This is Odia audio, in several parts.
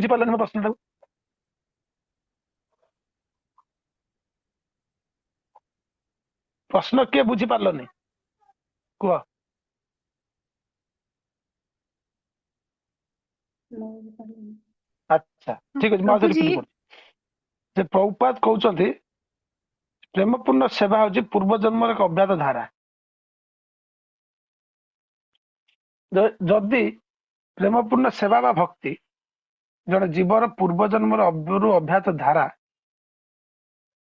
बुझी पारलनि मो प्रश्न प्रश्न किए बुझी पारलनि कुह अच्छा ठीक अछि माउस प्रभुजी रिपीट कर जे प्रभुपाद कहउचंती प्रेमपूर्ण सेवा होची पूर्व जन्म एक अज्ञात धारा जदि प्रेमपूर्ण सेवा बा भक्ति जड़े जीवर पूर्व जन्म अभ्यात धारा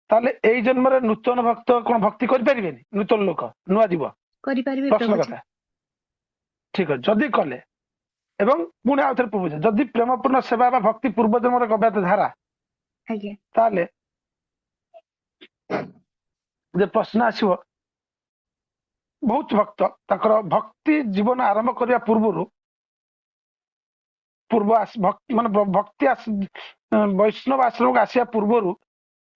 ताले एई जन्म रे नूतन भक्त कोन भक्ति करि परिबेनी नूतन लोक नुआ जीव करि परिबे प्रश्न प्रभुजी कथा ठीक है जदि कले एवं पुणे आउ थरे पूछे जदि प्रेमपूर्ण सेवा बा भक्ति पूर्व जन्म रे अभ्यात धारा आज्ञा ताले जे प्रश्न आसीबो बहुत भक्त ताकर भक्ति जीवन आरंभ करिया पूर्वरु पूर्व माने भक्ति वैष्णव आश्रम को आसिया पूर्वरु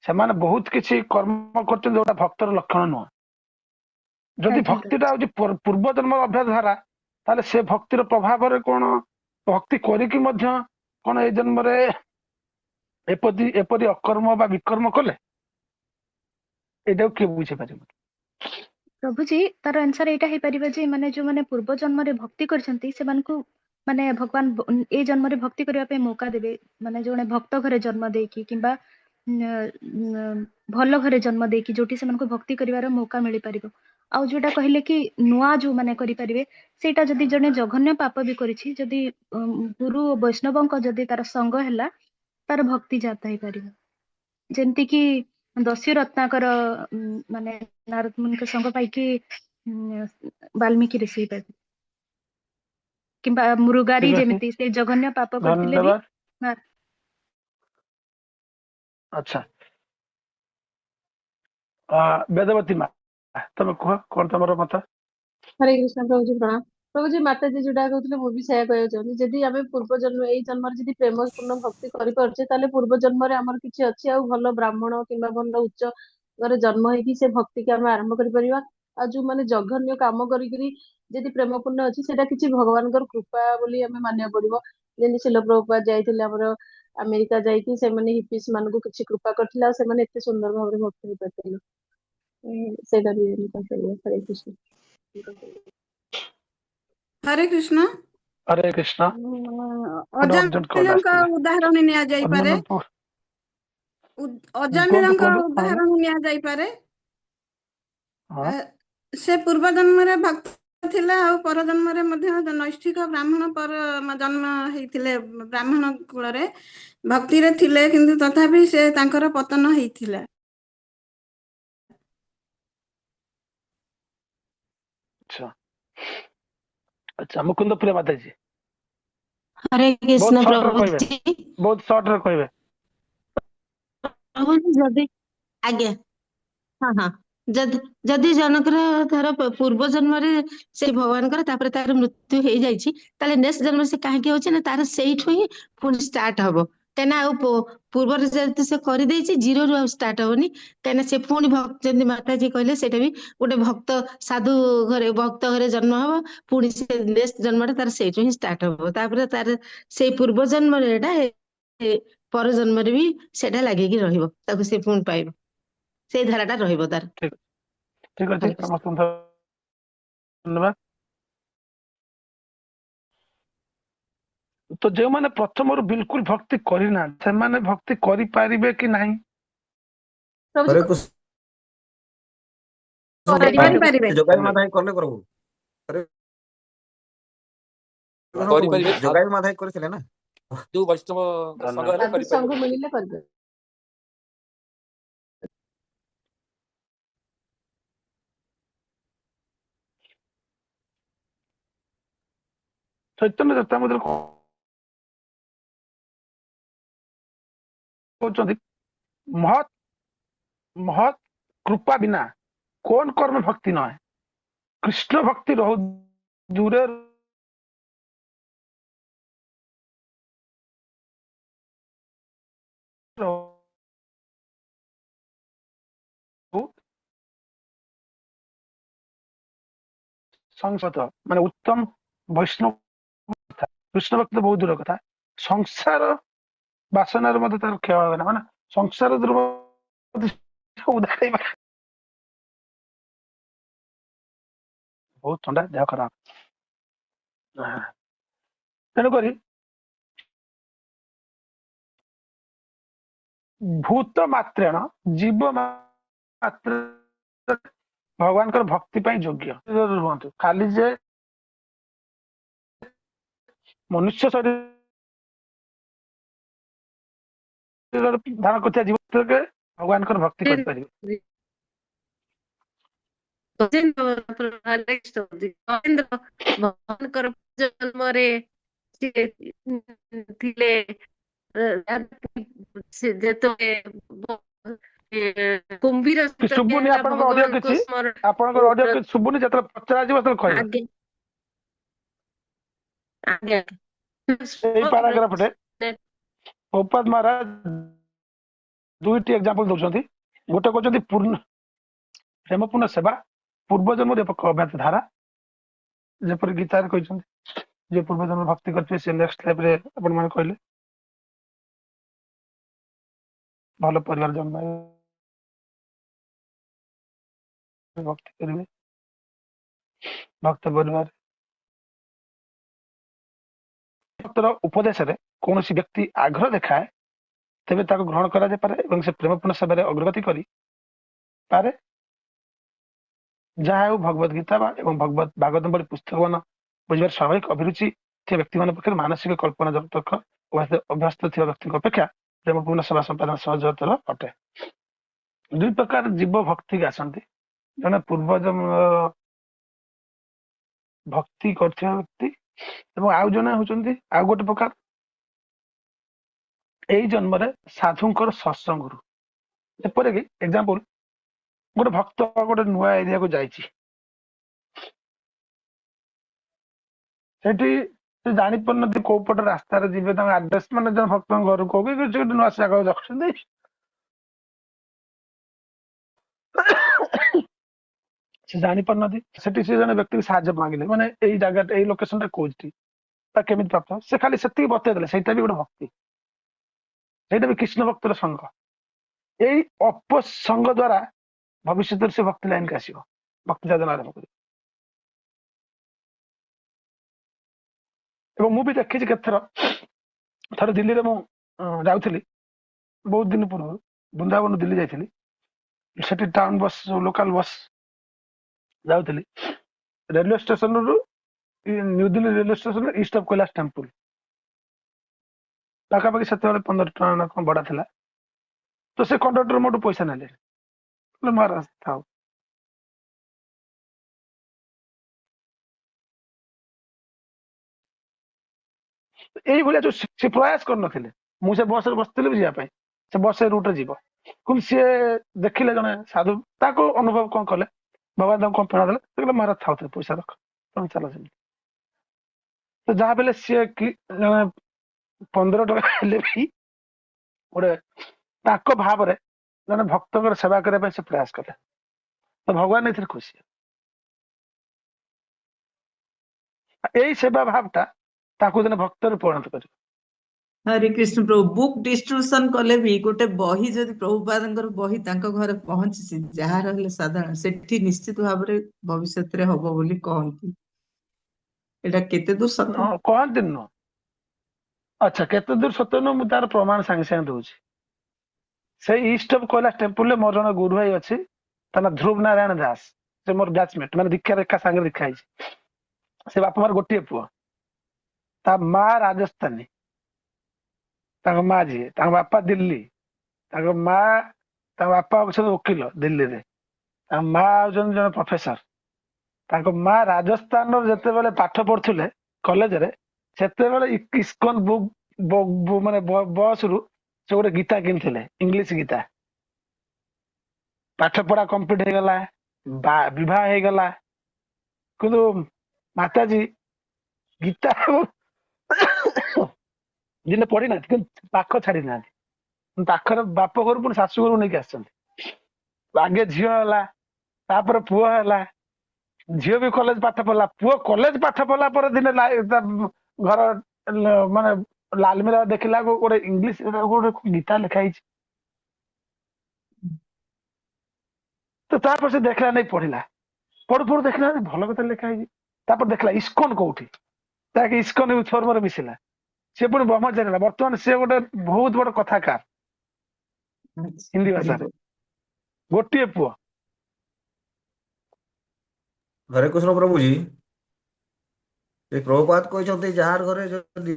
से माने बहुत किछि कर्म करते जोटा भक्तर लक्षण नुह जदि आज्ञा भक्तिटा प्रभुजी होची पूर्व जन्म अभ्यास धारा ताले से भक्तिर प्रभाव रे कोन भक्ति करिकी मध्य कोन ए जन्म रे एपरि अकर्म बा विकर्म कले एटा के बुझे पारिबो प्रभुजी तार आंसर एटा हे परिबे जे माने जो माने पूर्व जन्म रे भक्ति करछंती से मानकु माने भगवान ए जन्म रे भक्ति करिया पे मौका देबे माने जोने भक्त घरे जन्म देकी किंबा भल घरे जन्म देकी जोटी से मानकु भक्ति करिवार मौका मिली परिबो आउ जोटा कहले कि नुआ जो माने करि परिबे सेटा जदि जने जघन्य पाप भी करिछि जदि गुरु वैष्णवंक जदि तार संग हैला तार भक्ति जाता हे परिबो जेमति कि दस्यु रत्नाकर माने नारद मुनि के संग पाइकी वाल्मीकि ऋषि पे किंबा मृगारी ठीक अछि जेमिति से जघन्य पाप करथिले भी धन्यवाद अच्छा वेदवती मा तमे कह कोन तमरो मत हरे कृष्ण प्रभुजी प्रणाम प्रभुजी माता जी जोटा कहते मु भी सेया कहया चाहूँ जदि आमे पूर्व जन्म एई जन्म जदि प्रेमपूर्ण भक्ति करि परछे ताले पूर्व जन्म रे हमर किछि अछि आ भलो ब्राह्मण किंबा भलो उच्च घरे जन्म होइकी से भक्ति के आमे आरंभ करि परिबा आ जो माने जघन्य काम करिकरी जदि प्रेमपूर्ण अछि सेटा किछि भगवानकर कृपा बोली आमे मानिया पड़िबो जेनि शिल प्रभुपाद जाइथिले हमर अमेरिका जाइकी से माने हिपिस मानको किछि कृपा करथिला से माने एते सुंदर भाबरे भक्ति करि परथिले सेटा भी हरे कृष्ण हरे कृष्ण हरे कृष्ण ଗୋଟେ urgent call ଅଜାମିଳଙ୍କ ଆସିଥିଲା ଉଦାହରଣ ନିଆଯାଇପାରେ ଅନ୍ୟମାନଙ୍କୁ କୁହନ୍ତୁ ଅଜାମିଳଙ୍କ କୁହନ୍ତୁ କଣ ହେଲା ଉଦାହରଣ ନିଆଯାଇପାରେ ହଁ ସେ ପୂର୍ବ ଜନ୍ମରେ ଭକ୍ତ ଥିଲା ଆଉ ପର ଜନ୍ମରେ ମଧ୍ୟ ନୈଷ୍ଠିକ ବ୍ରାହ୍ମଣ ପର ଜନ୍ମ ହେଇଥିଲେ ବ୍ରାହ୍ମଣ କୁଳରେ ଭକ୍ତିରେ ଥିଲେ କିନ୍ତୁ ତଥାପି ସେ ତାଙ୍କର ପତନ ହେଇଥିଲା अच्छा अच्छा मुकुंद प्रिय माता जी हरे बहुत कृष्ण शॉर्ट रे प्रभु कहबे जी बहुत शॉर्ट रे कहबे प्रभु जी जदि आज्ञा हाँ हाँ जदि जदि जनकर धर पूर्व जन्मरे से भगवानकर तापर तार मृत्यु हो जाइछि ताले नेक्स्ट जन्म से काहे होछि ना तार सेइठु ही पुଣି स्टार्ट हबो केना पूर्व जदि से कर देछि जीरो रु स्टार्ट हबनी केना से पुणी भक्त जदि माता जी कहले सेटा भी गोटे भक्त साधु घरे भक्त घरे जन्म हबो पुणी से नेक्स्ट जन्मटा तार सेइठु ही स्टार्ट हबो तापर तार से पूर्व जन्म रे एटा पर जन्म रे भी सेटा लागेगी रहिबो ताको से पुणी पाइबो से धाराटा रहिबो तार ठीक ठीक अछि हरे कृष्ण समस्त धन्यवाद तो जो माने प्रथम बिल्कुल भक्ति करिना से माने भक्ति करि पारिबे कि नहीं प्रभुजी हरे कृष्ण କରିପାରିବେ जोगाई माता करले प्रभु हरे କରିପାରିବେ जोगाई माता करथिले ना ଯୋଉ ବୈଷ୍ଣବ ସଂଘ ହେଲେ साधु संघ କରିପାରିବେ मिलिले करबे चैतन्य चैतामृत कहउचंदी महत महत कृपा बिना कौन कर्म भक्ति न है कृष्ण भक्ति रहो दूरे रहो संसत माने उत्तम वैष्णव कृष्ण भक्त बहुत दूर कथा संसार ବାସନାରେ ମଧ୍ୟ ତାର କ୍ଷୟ ହେବ ନା, ମାନେ ସଂସାର ଉଦାହରଣ ବହୁତ ଥଣ୍ଡା, ଦେହ ଖରାପ। ତେଣୁକରି ଭୂତ ମାତ୍ରେଣ ଜୀବ ମାତ୍ର ଭଗବାନଙ୍କର ଭକ୍ତି ପାଇଁ ଯୋଗ୍ୟ ରୁହନ୍ତୁ। ଖାଲି ଯେ ମନୁଷ୍ୟ ଶରୀର ଧାରଣ କରୁଥିବା ଜୀବ ଭଗବାନଙ୍କର ଭକ୍ତି କରିପାରିବେ। ଭଗବାନଙ୍କର ଜନ୍ମରେ ସିଏ ଥିଲେ କୁମ୍ଭୀର ଶୁଭୁନି ଆପଣଙ୍କ ଅଡିଓ କିଛି, ଆପଣଙ୍କର ଅଡିଓ କିଛି ଶୁଭୁନି। ଯେତେବେଳେ ପଚରାଯିବ ସେତେବେଳେ କହିବେ। ଆଜ୍ଞା ଆଜ୍ଞା ଏଇ ପାରାଗ୍ରାଫରେ ପ୍ରଭୁପାଦ ମହାରାଜ ଦୁଇଟି ଏକ୍ସାମ୍ପଲ ଦଉଛନ୍ତି। ଗୋଟେ କହୁଛନ୍ତି ପ୍ରେମପୂର୍ଣ୍ଣ ସେବା ପୂର୍ବଜନ୍ମର ଅଭ୍ୟାସ ଧାରା, ଯେପରି ଗୀତାରେ କହିଛନ୍ତି ଯେ ପୂର୍ବଜନ୍ମ ଭକ୍ତି କରିଥିବେ ସେ ନେକ୍ସଟ ଲାଇଫରେ ଆପଣ ମାନେ କହିଲେ ଭଲ ପରିବାର ଜନ୍ମ ଭକ୍ତି କରିବେ। ଭକ୍ତ ପରିବାର ଭକ୍ତର ଉପଦେଶରେ କୌଣସି ବ୍ୟକ୍ତି ଆଗ୍ରହ ଦେଖାଏ ତେବେ ତାକୁ ଗ୍ରହଣ କରାଯାଇପାରେ ଏବଂ ସେ ପ୍ରେମପୂର୍ଣ୍ଣ ସେବାରେ ଅଗ୍ରଗତି କରିପାରେ। ଯାହା ହେଉ ଭଗବତ ଗୀତା ଏବଂ ଭାଗବତ ଭଳି ପୁସ୍ତକମାନ ବୁଝିବାର ସ୍ୱାଭାବିକ ଅଭିରୁଚି ଥିବା ବ୍ୟକ୍ତିମାନଙ୍କ ପକ୍ଷରେ ମାନସିକ କଳ୍ପନା ଜଗତକ ଅଭ୍ୟସ୍ତ ଥିବା ବ୍ୟକ୍ତିଙ୍କ ଅପେକ୍ଷା ପ୍ରେମପୂର୍ଣ୍ଣ ସେବା ସମ୍ପାଦନ ସହଜତର ଅଟେ। ଦୁଇ ପ୍ରକାର ଜୀବ ଭକ୍ତିକି ଆସନ୍ତି। ଜଣେ ପୂର୍ବଜନ୍ମ ଭକ୍ତି କରିଥିବା ବ୍ୟକ୍ତି ଏବଂ ଆଉ ଜଣେ ହଉଛନ୍ତି ଆଉ ଗୋଟେ ପ୍ରକାର ଏଇ ଜନ୍ମରେ ସାଧୁଙ୍କର ସତ୍ସଙ୍ଗରୁ। ଯେପରିକି ଏକ୍ସାମ୍ପଲ, ଗୋଟେ ଭକ୍ତ ଗୋଟେ ନୂଆ ଏରିଆକୁ ଯାଇଛି, ସେଠି ସେ ଜାଣିପାରୁନନ୍ତି କୋଉ ପଟ ରାସ୍ତାରେ ଯିବେ, ତାଙ୍କ ଆଡ୍ରେସ ମାନେ ଜଣେ ଭକ୍ତଙ୍କ ଘରକୁ ହଉ କି କିଛି ଗୋଟେ ନୂଆ ଜାଗାକୁ ଯାଉଛନ୍ତି, ସେ ଜାଣିପାରୁନାହାନ୍ତି। ସେଠି ସେ ଜଣେ ବ୍ୟକ୍ତିକୁ ସାହାଯ୍ୟ ମାଗିଲେ, ମାନେ ଏଇ ଜାଗାଟା ଏଇ ଲୋକେସନଟା କୋଉଠି ବା କେମିତି ପ୍ରାପ୍ତ, ସେ ଖାଲି ସେତିକି ବତେଇ ଦେଲେ। ସେଇଟା ବି ଗୋଟେ ଭକ୍ତି, ସେଇଟା ବି କୃଷ୍ଣ ଭକ୍ତର ସଙ୍ଗ। ଏଇ ଅପସଙ୍ଗ ଦ୍ଵାରା ଭବିଷ୍ୟତରେ ସେ ଭକ୍ତି ଲାଇନକୁ ଆସିବ, ଭକ୍ତି ସାଧନା ଆରମ୍ଭ କରିବ। ଏବଂ ମୁଁ ବି ଦେଖିଛି କେତେଥର, ଥରେ ଦିଲ୍ଲୀରେ ମୁଁ ଯାଉଥିଲି ବହୁତ ଦିନ ପୂର୍ବରୁ, ବୃନ୍ଦାବନ ଦିଲ୍ଲୀ ଯାଇଥିଲି। ସେଠି ଟାଉନ ବସ୍ ଲୋକାଲ ବସ୍ ଯାଉଥିଲି, ରେଲୱେ ଷ୍ଟେସନରୁ new Delhi railway station east of Kailash temple ପାଖାପାଖି ସେତେବେଳେ 15 ଟଙ୍କା ନା କଣ ଭଡା ଥିଲା। ତ ସେ କଣ୍ଡକ୍ଟର ମୋଠୁ ପଇସା ନେଲେ, ମହାରାଜ ଥାଉ। ଏଇଭଳିଆ ଯୋଉ ସେ ପ୍ରୟାସ କରିନଥିଲେ, ମୁଁ ସେ ବସରେ ବସିଥିଲି ଯିବା ପାଇଁ, ସେ ବସ ରୁଟରେ ଯିବ, କିନ୍ତୁ ସିଏ ଦେଖିଲେ ଜଣେ ସାଧୁ, ତାକୁ ଅନୁଭବ କଣ କଲେ, ବାବା ତାଙ୍କୁ କଣ ପ୍ରେରଣା ଦେଲେ, ସେ କହିଲେ ମହାରାଜ ଥାଉ ପଇସା ରଖ, ତମେ ଚାଲ ସେମିତି। ତ ଯାହା ବେଲେ ସିଏ କି ଜଣେ 15 ଟଙ୍କା ହେଲେ ବି ଗୋଟେ ତାଙ୍କ ଭାବରେ ଜଣେ ଭକ୍ତଙ୍କର ସେବା କରିବା ପାଇଁ ସେ ପ୍ରୟାସ କଲେ, ତ ଭଗବାନ ଏଥିରେ ଖୁସି। ଏଇ ସେବା ଭାବଟା ତାକୁ ଦିନେ ଭକ୍ତରେ ପରିଣତ କରିବ। ହରେ କୃଷ୍ଣ ପ୍ରଭୁ, ବୁକ୍ ଡିଷ୍ଟ୍ରିବ୍ୟୁସନ କଲେ ବି ଗୋଟେ ବହି ଯଦି ପ୍ରଭୁପାଦଙ୍କର ବହି ତାଙ୍କ ଘରେ ପହଞ୍ଚିଛି, ଯାହାର ହେଲେ ସାଧାରଣ, ସେଠି ନିଶ୍ଚିତ ଭାବରେ ଭବିଷ୍ୟତରେ ହବ ବୋଲି କହନ୍ତି। ଏଟା କେତେ ଦୂର ସତ? କହନ୍ତି ନୁହଁ, ଆଚ୍ଛା କେତେ ଦୂର ସତ୍ୟ ନୁହଁ, ମୁଁ ତାର ପ୍ରମାଣ ସାଙ୍ଗେ ସାଙ୍ଗେ ଦଉଛି। ସେଇ ଇଷ୍ଟ ଅଫ୍ କୈଳାସ ଟେମ୍ପୁଲରେ ମୋର ଜଣେ ଗୁରୁ ଭାଇ ଅଛି, ତା ନା ଧ୍ରୁବ ନାରାୟଣ ଦାସ। ସେ ମୋର ବ୍ୟାଚମେଟ, ମାନେ ଦୀକ୍ଷା ରେଖା ସାଙ୍ଗରେ ଦୀକ୍ଷା ହେଇଛି। ସେ ବାପା ମାର ଗୋଟିଏ ପୁଅ, ତା ମା ରାଜସ୍ଥାନୀ, ତାଙ୍କ ମା ଯିଏ, ତାଙ୍କ ବାପା ଦିଲ୍ଲୀ, ତାଙ୍କ ବାପା ହଉଛନ୍ତି ଓକିଲ ଦିଲ୍ଲୀରେ, ତାଙ୍କ ମା ହଉଛନ୍ତି ଜଣେ ପ୍ରଫେସର। ତାଙ୍କ ମା ରାଜସ୍ଥାନର ଯେତେବେଳେ ପାଠ ପଢୁଥିଲେ କଲେଜରେ, ସେତେବେଳେ ଇସ୍କନ ବୁକ୍ ମାନେ ବସରୁ ସେ ଗୋଟେ ଗୀତା କିଣିଥିଲେ, ଇଂଲିଶ ଗୀତା। ପାଠ ପଢା କମ୍ପ୍ଲିଟ ହେଇଗଲା, ବିବାହ ହେଇଗଲା, କିନ୍ତୁ ମାତାଜୀ ଗୀତା ଦିନେ ପଢିନାହାନ୍ତି, କିନ୍ତୁ ପାଖ ଛାଡି ନାହାନ୍ତି। ପାଖରେ ବାପ ଘରୁ ପୁଣି ଶାଶୁ ଘରକୁ ନେଇକି ଆସିଛନ୍ତି। ଆଗେ ଝିଅ ହେଲା, ତାପରେ ପୁଅ ହେଲା, ଝିଅ ବି କଲେଜ ପାଠ ପଢିଲା, ପୁଅ କଲେଜ ପାଠ ପଢିଲା ପରେ ଦିନେ ଘର ମାନେ ଲାଲମିରା ଦେଖିଲା ଗୋଟେ ଇଂଲିଶ ଗୋଟେ ଗୀତା ଲେଖା ହେଇଛି। ତ ତାପରେ ସେ ଦେଖିଲା ନେଇ ପଢିଲା, ପଢୁ ପଢୁ ଦେଖିଲା ଭଲ କଥା ଲେଖା ହେଇଛି। ତାପରେ ଦେଖିଲା ଇସ୍କନ କୋଉଠି, ତାକେ ଇସ୍କନ ଥର୍ମରେ ମିଶିଲା। ସେ ପୁଣି ବ୍ରହ୍ମଚାରୀ ହେଲା। ବର୍ତ୍ତମାନ ସେ ଗୋଟେ ବହୁତ ବଡ କଥାକାର ହିନ୍ଦୀ ଭାଷାରେ, ଗୋଟିଏ ପୁଅ। ହରେ କୃଷ୍ଣ ପ୍ରଭୁଜୀ, ଏ ପ୍ରଭୁପାଦ କହିଛନ୍ତି ଯାହାର ଘରେ ଯଦି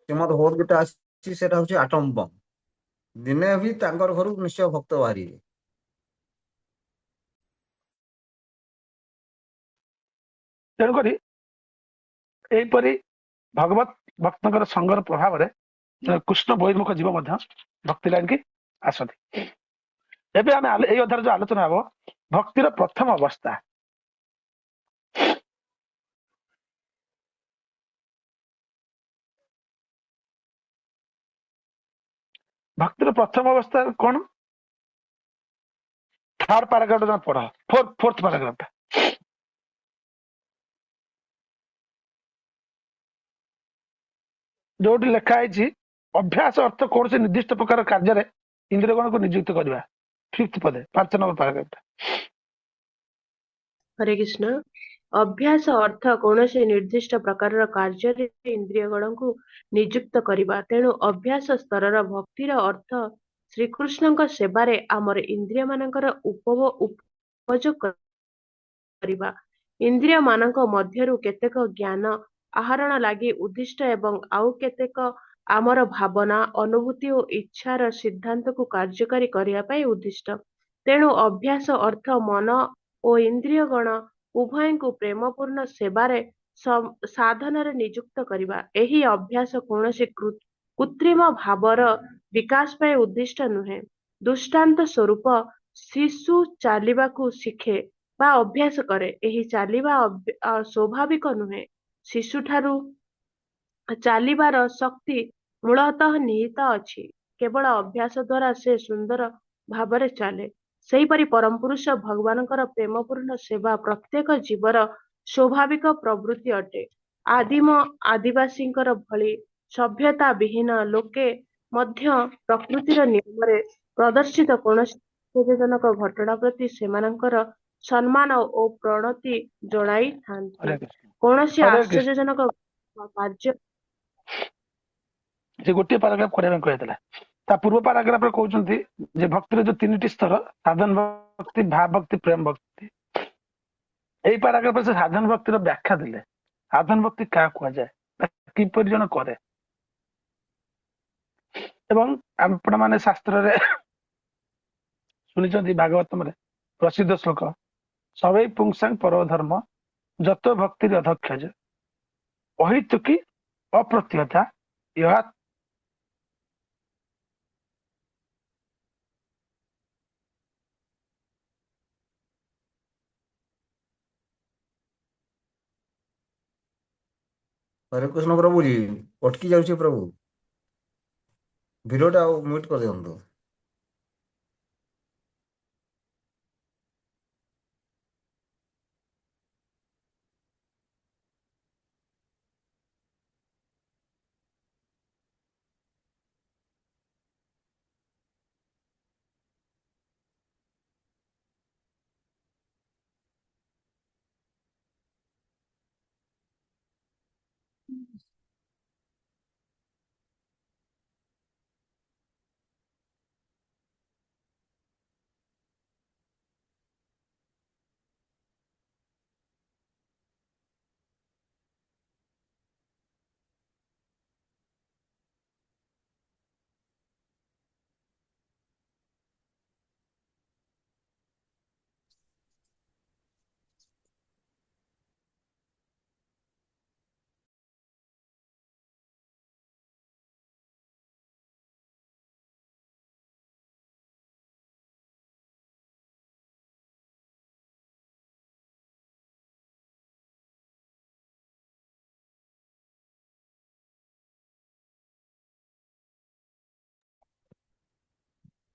ଶ୍ରୀମଦ୍ ଭଗବତ ଗୀତା ଆସିଛି ସେଟା ହଉଛି ଆଟମ ବମ୍। ଦିନେ ବି ତାଙ୍କର ଘରୁ ନିଶ୍ଚୟ ଭକ୍ତ ବାହାରିବେ। ତେଣୁକରି ଏହିପରି ଭଗବତ ଭକ୍ତଙ୍କର ସଙ୍ଗର ପ୍ରଭାବରେ କୃଷ୍ଣ ବହିର୍ମୁଖ ଜୀବ ମଧ୍ୟ ଭକ୍ତି ଲାଇନ କି ଆସନ୍ତି। ଏବେ ଆମେ ଏଇ ଅଧ୍ୟାୟରେ ଯୋଉ ଆଲୋଚନା ହବ ଭକ୍ତିର ପ୍ରଥମ ଅବସ୍ଥା। ଭକ୍ତିର ପ୍ରଥମ ଅବସ୍ଥା କଣ? ଥାର୍ଡ ପାରାଗ୍ରାଫ ଟା ପଢ, ଫୋର୍ଥ ପାରାଗ୍ରାଫ ଟା। ଯୋଉଠି ଲେଖା ହେଇଛି ଅଭ୍ୟାସ ଅର୍ଥ କୌଣସି ନିର୍ଦ୍ଦିଷ୍ଟ ପ୍ରକାର କାର୍ଯ୍ୟରେ ଇନ୍ଦ୍ରିୟ ଗଣକୁ ନିଯୁକ୍ତ କରିବା। ଫିଫ୍ଥ ପଦେ 5 ନମ୍ବର ପାରାଗ୍ରାଫ ଟା। ହରେ କୃଷ୍ଣ। ଅଭ୍ୟାସ ଅର୍ଥ କୌଣସି ନିର୍ଦ୍ଦିଷ୍ଟ ପ୍ରକାରର କାର୍ଯ୍ୟରେ ଇନ୍ଦ୍ରିୟଗଣକୁ ନିଯୁକ୍ତ କରିବା। ତେଣୁ ଅଭ୍ୟାସ ସ୍ତରର ଭକ୍ତିର ଅର୍ଥ ଶ୍ରୀକୃଷ୍ଣଙ୍କ ସେବାରେ ଆମର ଇନ୍ଦ୍ରିୟମାନଙ୍କର ଉପଯୋଗ କରିବା। ଇନ୍ଦ୍ରିୟମାନଙ୍କ ମଧ୍ୟରୁ କେତେକ ଜ୍ଞାନ ଆହରଣ ଲାଗି ଉଦ୍ଦିଷ୍ଟ ଏବଂ ଆଉ କେତେକ ଆମର ଭାବନା, ଅନୁଭୂତି ଓ ଇଚ୍ଛାର ସିଦ୍ଧାନ୍ତକୁ କାର୍ଯ୍ୟକାରୀ କରିବା ପାଇଁ ଉଦ୍ଦିଷ୍ଟ। ତେଣୁ ଅଭ୍ୟାସ ଅର୍ଥ ମନ ଓ ଇନ୍ଦ୍ରିୟଗଣ ଉଭୟଙ୍କୁ ପ୍ରେମପୂର୍ଣ୍ଣ ସେବାରେ ସାଧନରେ ନିଯୁକ୍ତ କରିବା। ଏହି ଅଭ୍ୟାସ କୌଣସି କୃତ୍ରିମ ଭାବର ବିକାଶ ପାଇଁ ଉଦ୍ଦିଷ୍ଟ ନୁହେଁ। ଦୃଷ୍ଟାନ୍ତ ସ୍ୱରୂପ ଶିଶୁ ଚାଲିବାକୁ ଶିଖେ ବା ଅଭ୍ୟାସ କରେ। ଏହି ଚାଲିବା ସ୍ୱାଭାବିକ ନୁହେଁ। ଶିଶୁଠାରୁ ଚାଲିବାର ଶକ୍ତି ମୂଳତଃ ନିହିତ ଅଛି। କେବଳ ଅଭ୍ୟାସ ଦ୍ୱାରା ସେ ସୁନ୍ଦର ଭାବରେ ଚାଲେ। ସେହିପରି ପରମ ପୁରୁଷ ଭଗବାନଙ୍କର ପ୍ରେମପୂର୍ଣ୍ଣ ସେବା ପ୍ରତ୍ୟେକ ଜୀବର ସ୍ୱାଭାବିକ ପ୍ରବୃତ୍ତି ଅଟେ। ଆଦିମ ଆଦିବାସୀଙ୍କର ଭଳି ସଭ୍ୟତା ବିହୀନ ଲୋକେ ମଧ୍ୟ ପ୍ରକୃତିର ନିୟମରେ ପ୍ରଦର୍ଶିତ କୌଣସି ଆଶ୍ଚର୍ଯ୍ୟଜନକ ଘଟଣା ପ୍ରତି ସେମାନଙ୍କର ସମ୍ମାନ ଓ ପ୍ରଣତି ଜଣାଇଥାନ୍ତି। ହରେ କୃଷ୍ଣ। କୌଣସି ହରେ କୃଷ୍ଣ। ଆଶ୍ଚର୍ଯ୍ୟଜନକ କାର୍ଯ୍ୟ ସେ ଗୋଟିଏ ପାରାଗ୍ରାଫ କରିବା ପାଇଁ କହିଥିଲା। ତା ପୂର୍ବ ପାରାଗ୍ରାଫରେ କହୁଛନ୍ତି ଯେ ଭକ୍ତିର ଯୋଉ 3ଟି ସ୍ତର, ସାଧନ ଭକ୍ତି, ଭାବ ଭକ୍ତି, ପ୍ରେମ ଭକ୍ତି। ଏଇ ପାରାଗ୍ରାଫରେ ସେ ସାଧନ ଭକ୍ତିର ବ୍ୟାଖ୍ୟା ଦେଲେ। ସାଧନ ଭକ୍ତି କାହାକୁ କୁହାଯାଏ, କିପରି ଜଣ କରେ। ଏବଂ ଆପଣମାନେ ଶାସ୍ତ୍ରରେ ଶୁଣିଛନ୍ତି ଭାଗବତମରେ ପ୍ରସିଦ୍ଧ ଶ୍ଲୋକ, ସବୈ ପୁଂସାଂ ପର ଧର୍ମ ଯତ ଭକ୍ତି ଅଧକ୍ଷଜ ଅହିତୁକି ଅପ୍ରତ୍ୟତା ଏହା। ହରେ କୃଷ୍ଣ ପ୍ରଭୁଜୀ, ଅଟକି ଯାଉଛି ପ୍ରଭୁ, ଭିଡିଓଟା ଆଉ ମ୍ୟୁଟ କରିଦିଅନ୍ତୁ।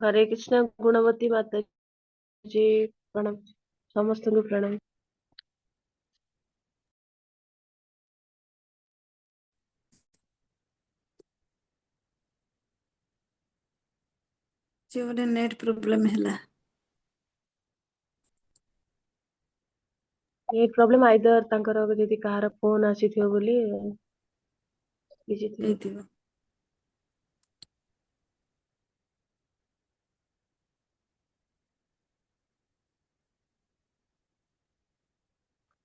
ହରେ କୃଷ୍ଣ। ଗୁଣବତୀ ମାତା ଜି ପ୍ରଣାମ, ସମସ୍ତଙ୍କୁ ପ୍ରଣାମ। जे गोटे नेट प्रोब्लेम ହେଲା ନେଟ୍ ପ୍ରୋବ୍ଲେମ ଆଇଦର ତାଙ୍କର ଯଦି କାହାର ଫୋନ ଆସିଥିବ ବୋଲି କିଛି ଥିବ। ହେଇଥିବ।